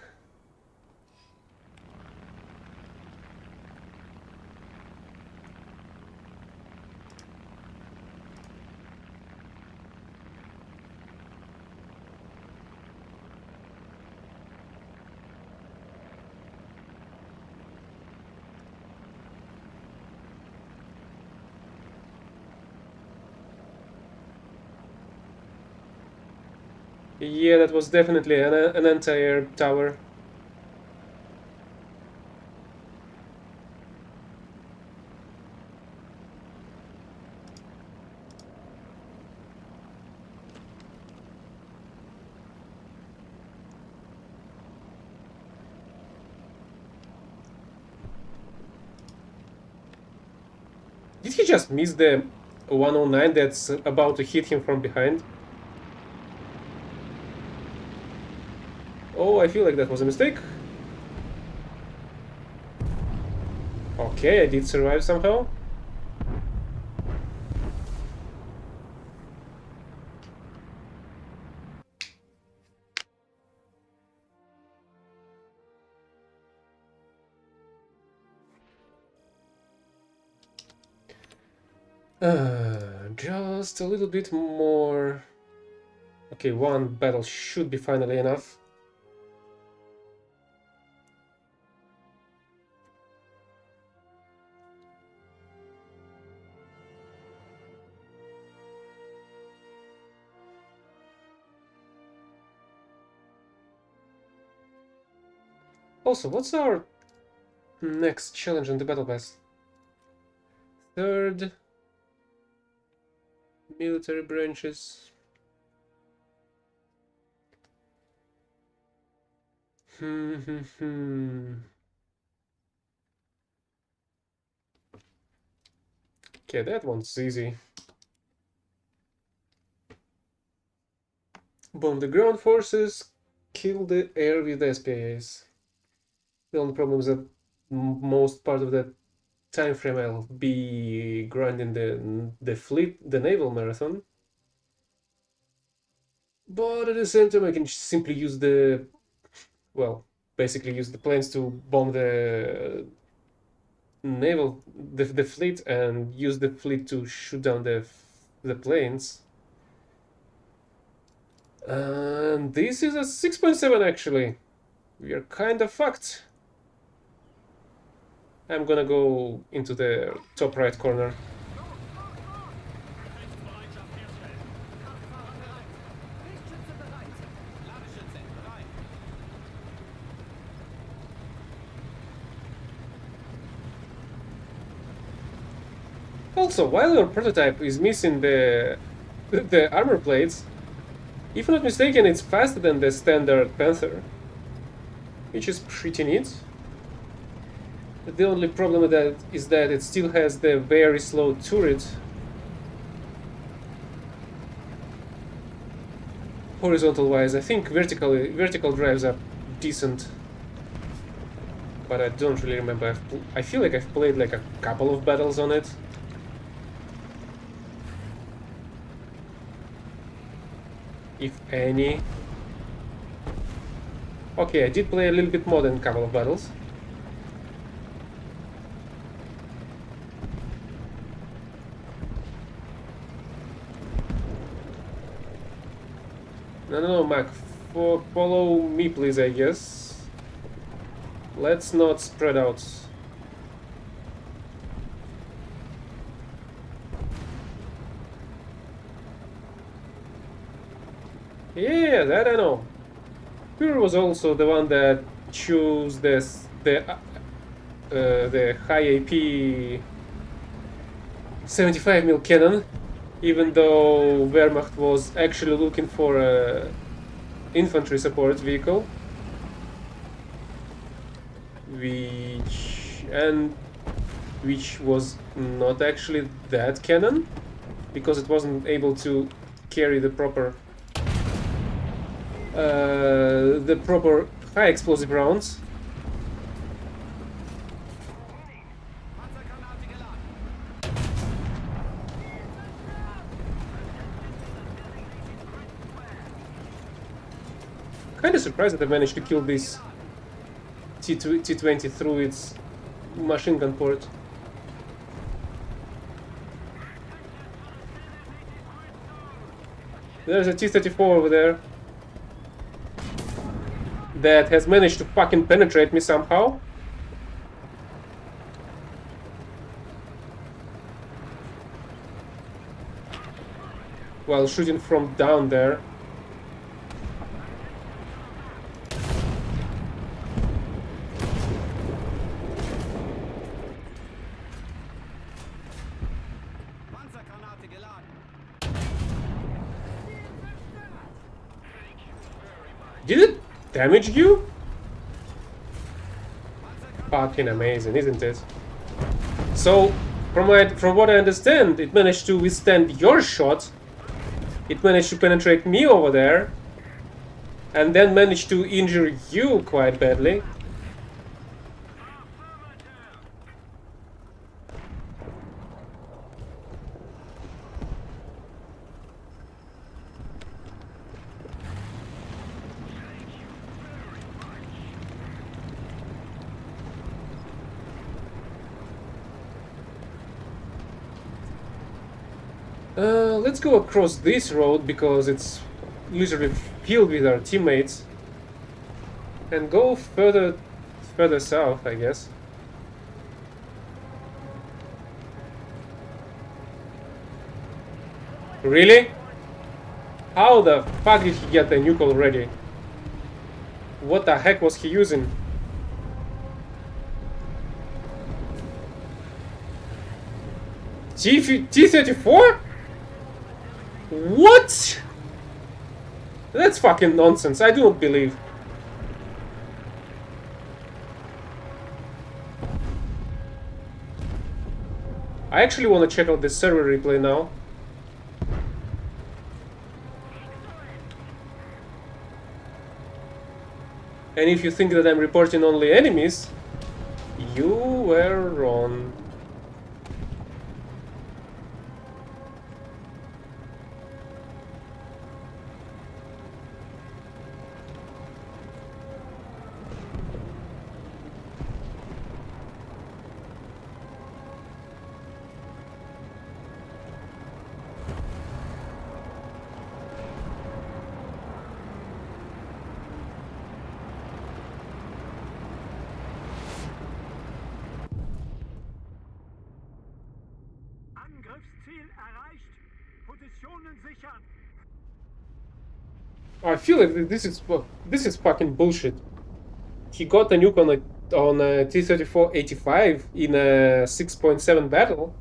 Yeah, that was definitely an anti-air tower. Did he just miss the 109 that's about to hit him from behind? Oh, I feel like that was a mistake. Okay, I did survive somehow. Just a little bit more. Okay, one battle should be finally enough. Also, what's our next challenge on the battle pass? Third military branches. Okay, that one's easy. Bomb the ground forces, kill the air with SPAs. The only problem is that most part of that time frame I'll be grinding the fleet, the naval marathon. But at the same time, I can simply use the, well, basically use the planes to bomb the naval, the fleet, and use the fleet to shoot down the planes. And this is a 6.7 actually. We are kind of fucked. I'm gonna go into the top right corner. Also, while your prototype is missing the armor plates, if I'm not mistaken, it's faster than the standard Panther, which is pretty neat. The only problem with that is that it still has the very slow turret. Horizontal wise, I think vertical drives are decent, but I don't really remember. I feel like I've played like a couple of battles on it. If any. Okay, I did play a little bit more than a couple of battles. No, Mac. Follow me, please, I guess. Let's not spread out. Yeah, that I know. Pure was also the one that chose the high AP 75mm cannon, even though Wehrmacht was actually looking for a infantry support vehicle, which was not actually that cannon, because it wasn't able to carry the proper high explosive rounds. Kind of surprised that I managed to kill this T20 through its machine gun port. There's a T-34 over there that has managed to fucking penetrate me somehow. While shooting from down there. Did it damage you? Fucking amazing, isn't it? So, from what I understand, it managed to withstand your shot. It managed to penetrate me over there. And then managed to injure you quite badly. Let's go across this road because it's literally filled with our teammates. And go further south, I guess. Really? How the fuck did he get the nuke already? What the heck was he using? T-34? What? That's fucking nonsense. I do not believe. I actually want to check out the server replay now. And if you think that I'm reporting only enemies, you were wrong. Angriffsziel erreicht. Positionen sichern. I feel like this is fucking bullshit. He got a nuke on a T-34-85 in a 6.7 battle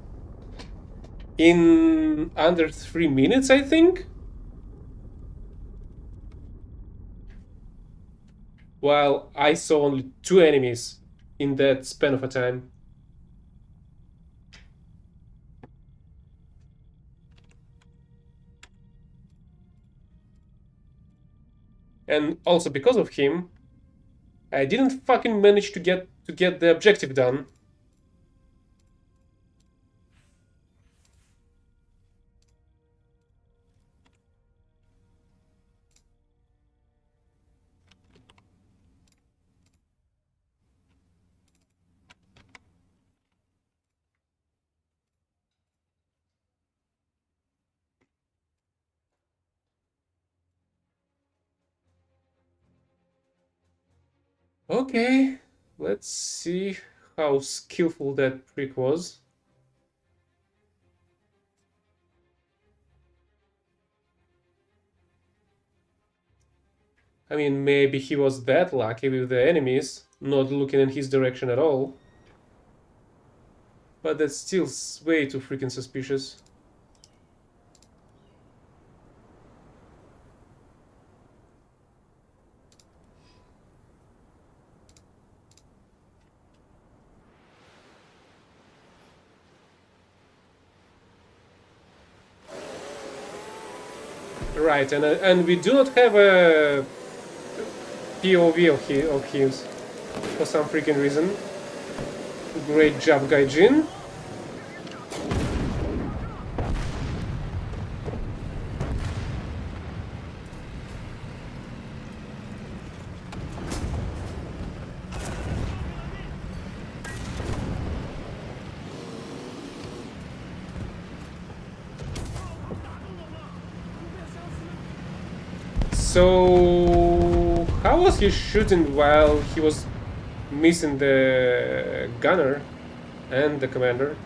in under 3 minutes, I think. While I saw only 2 enemies in that span of a time. And also because of him, I didn't fucking manage to get the objective done. Okay, let's see how skillful that prick was. I mean, maybe he was that lucky with the enemies, not looking in his direction at all. But that's still way too freaking suspicious. Right, and we do not have a POV of his for some freaking reason. Great job, Gaijin. So, how was he shooting while he was missing the gunner and the commander?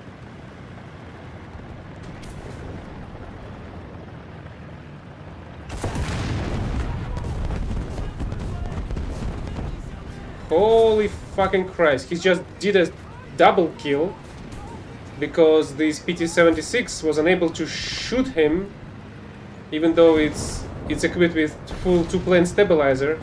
Holy fucking Christ, he just did a double kill because this PT-76 was unable to shoot him even though it's equipped with full 2-plane stabilizer.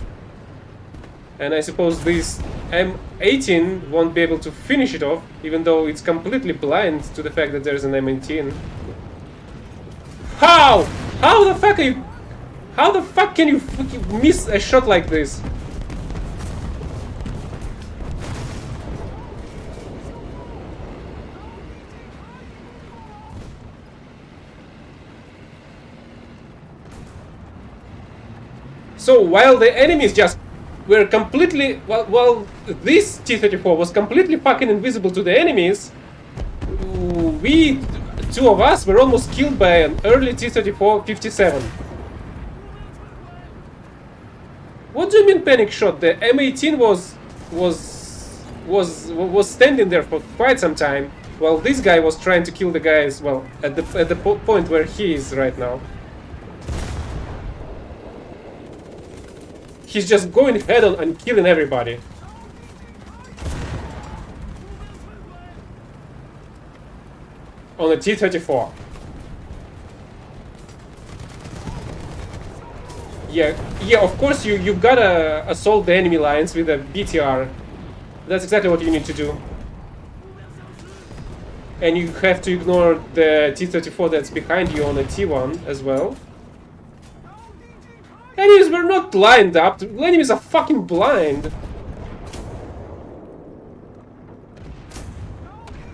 And I suppose this M18 won't be able to finish it off, even though it's completely blind to the fact that there's an M18. How? How the fuck are you... How the fuck can you miss a shot like this? So while the enemies just were completely, while this T-34 was completely fucking invisible to the enemies, we two of us were almost killed by an early T-34 57. What do you mean panic shot? The M18 was standing there for quite some time, while this guy was trying to kill the guys. Well, at the point where he is right now, he's just going head on and killing everybody. On a T-34. Yeah, of course you gotta assault the enemy lines with a BTR. That's exactly what you need to do. And you have to ignore the T-34 that's behind you on a T1 as well. Enemies were not lined up. Enemies are fucking blind.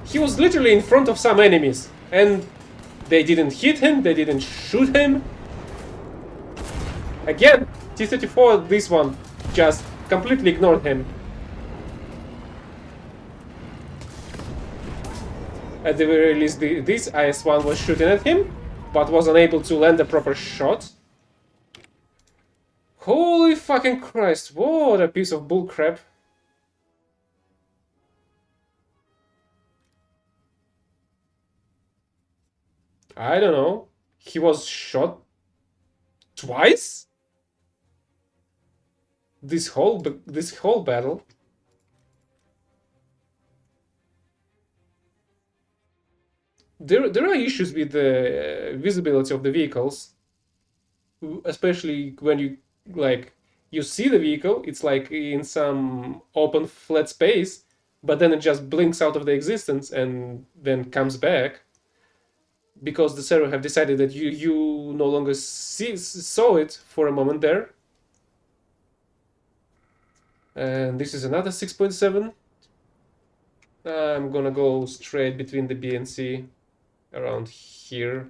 He was literally in front of some enemies, and they didn't hit him, they didn't shoot him. Again, T-34, this one, just completely ignored him. At the very least, this IS-1 was shooting at him, but was unable to land a proper shot. Holy fucking Christ, what a piece of bullcrap. I don't know. He was shot twice? This whole battle. There are issues with the visibility of the vehicles, especially when you see the vehicle. It's like in some open flat space, but then it just blinks out of the existence and then comes back, because the server have decided that you no longer saw it for a moment there. And this is another 6.7. I'm gonna go straight between the B and C around here.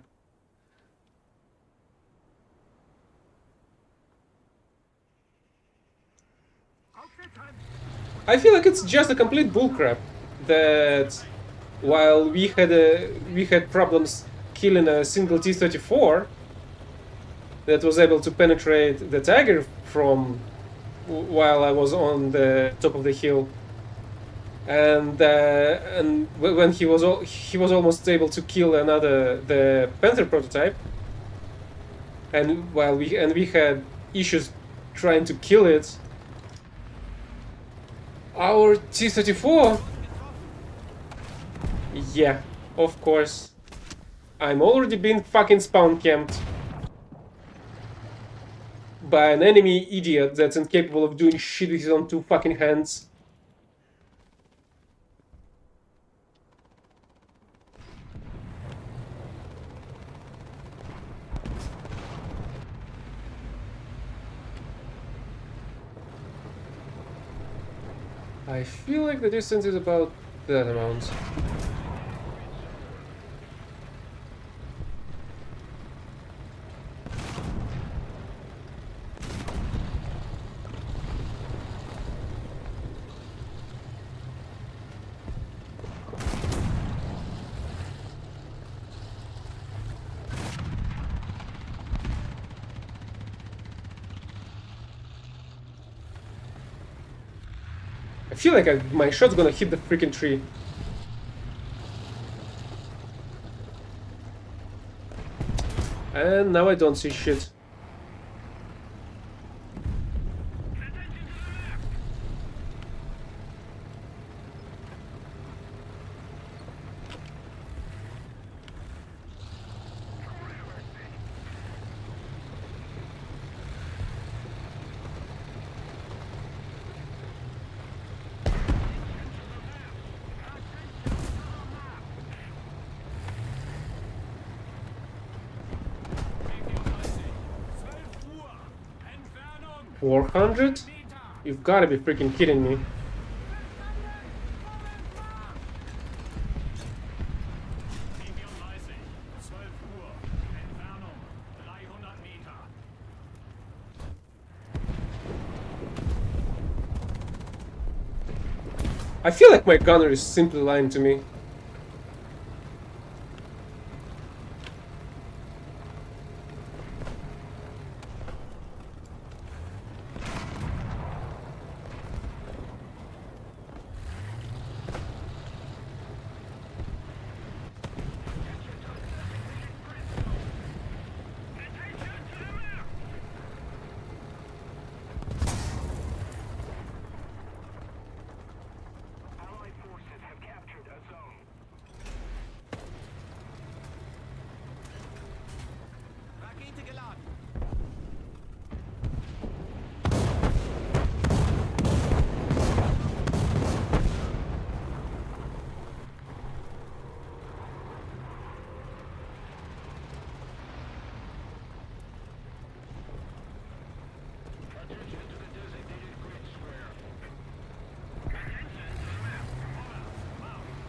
I feel like it's just a complete bullcrap that while we had problems killing a single T-34 that was able to penetrate the Tiger from while I was on the top of the hill, and when he was almost able to kill the Panther prototype, and while we had issues trying to kill it, our T-34, yeah, of course, I'm already being fucking spawn camped by an enemy idiot that's incapable of doing shit with his own two fucking hands. I feel like the distance is about that amount. I feel like my shot's gonna hit the freaking tree. And now I don't see shit. Entfernung 400? You've gotta be freaking kidding me. Entfernung 300 Meter. I feel like my gunner is simply lying to me.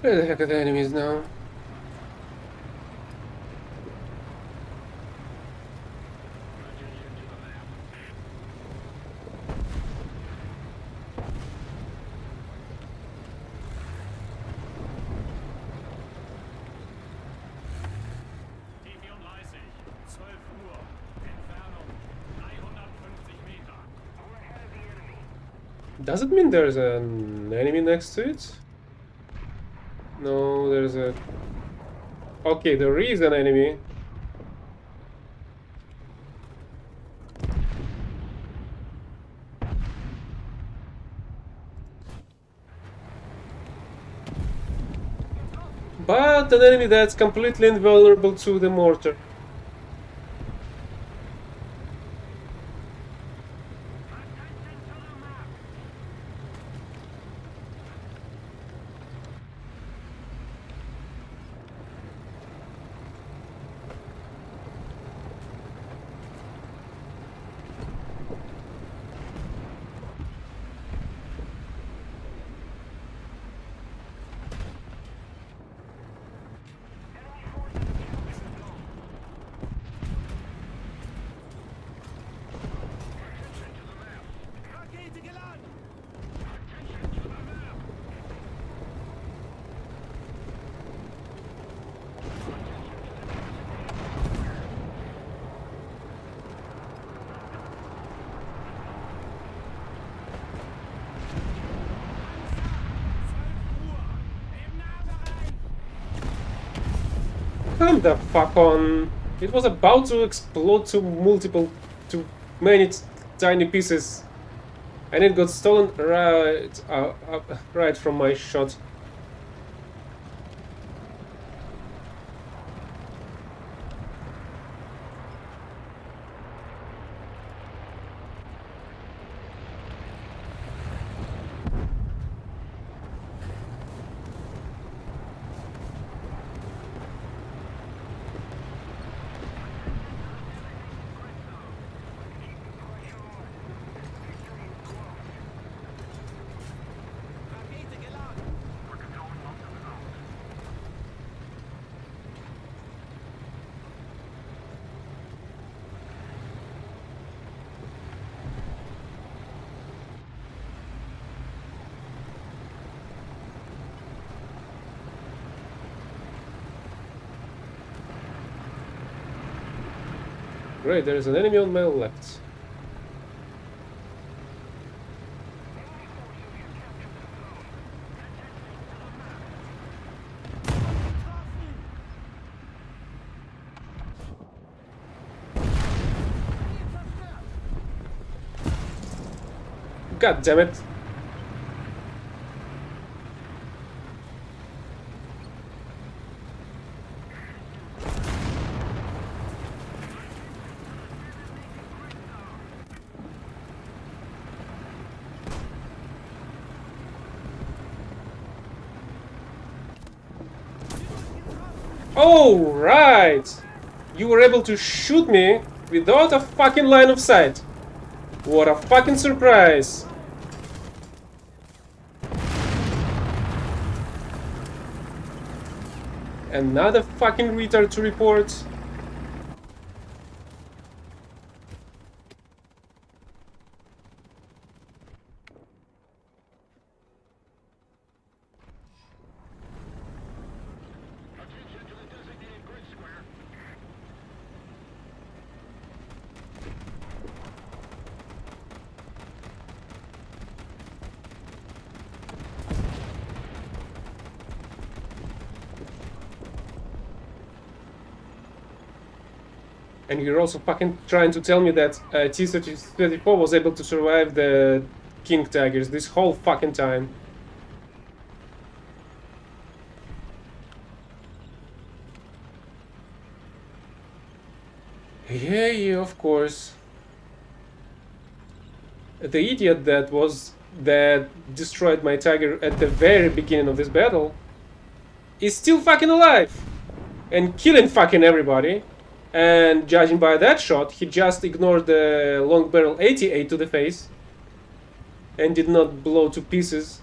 Where the heck are the enemies now? T34, 12 Uhr, Entfernung 350 Meter. We're ahead of the enemy. Does it mean there's an enemy next to it? No, there's a... Okay, there is an enemy. But an enemy that's completely invulnerable to the mortar. Rakete geladen! Come the fuck on! It was about to explode to many tiny pieces, and it got stolen right from my shot. Rakete geladen! Great, there is an enemy on my left. God damn it! Oh, right! You were able to shoot me without a fucking line of sight. What a fucking surprise! Another fucking retard to report. Attention to the designated grid square. And you're also fucking trying to tell me that T-34 was able to survive the King Tigers this whole fucking time. Yeah, of course. The idiot that destroyed my Tiger at the very beginning of this battle is still fucking alive and killing fucking everybody. And judging by that shot, he just ignored the long barrel 88 to the face and did not blow to pieces.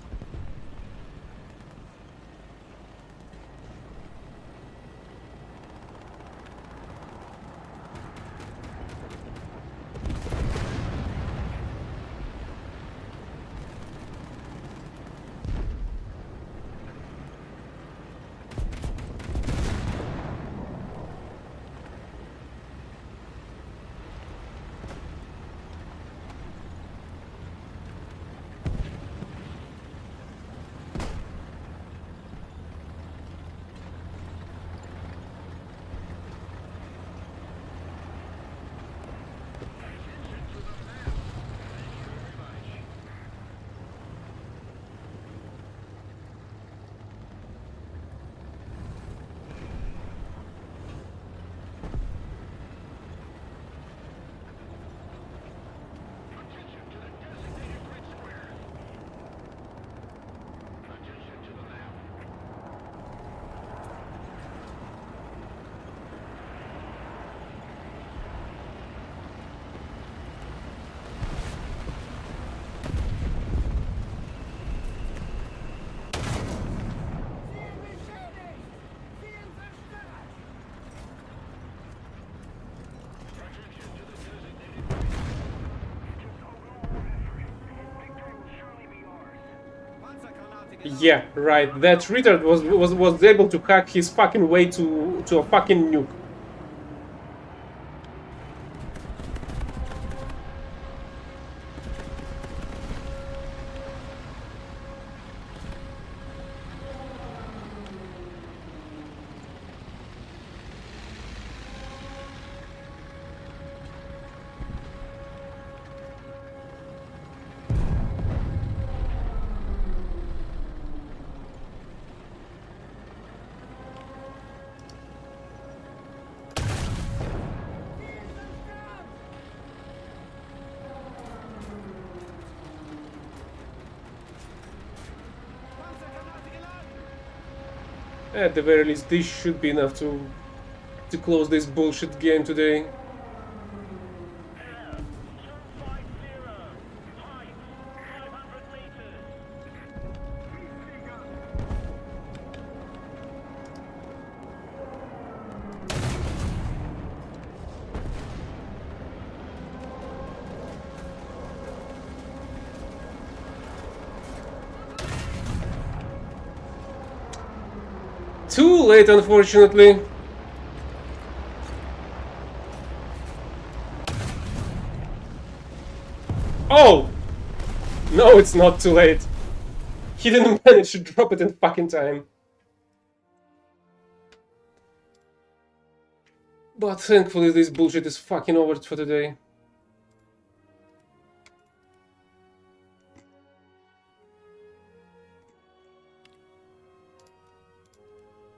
Yeah, right. That retard was able to hack his fucking way to a fucking nuke. At the very least, this should be enough to close this bullshit game today. 250. Height, 500 meters. Too late, unfortunately. Oh! No, it's not too late. He didn't manage to drop it in fucking time. But thankfully this bullshit is fucking over for today.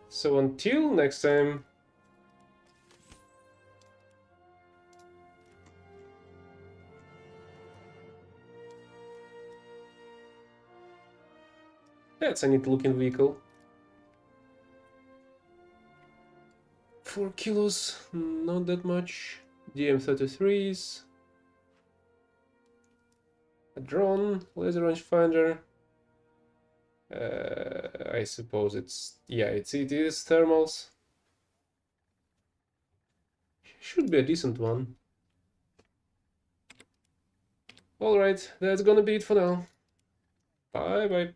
So until next time. That's a neat looking vehicle. 4 kilos, not that much. DM33s. A drone, laser rangefinder. I suppose it's... yeah, it is thermals. Should be a decent one. Alright, that's gonna be it for now. Bye bye.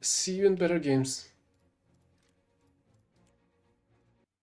See you in better games.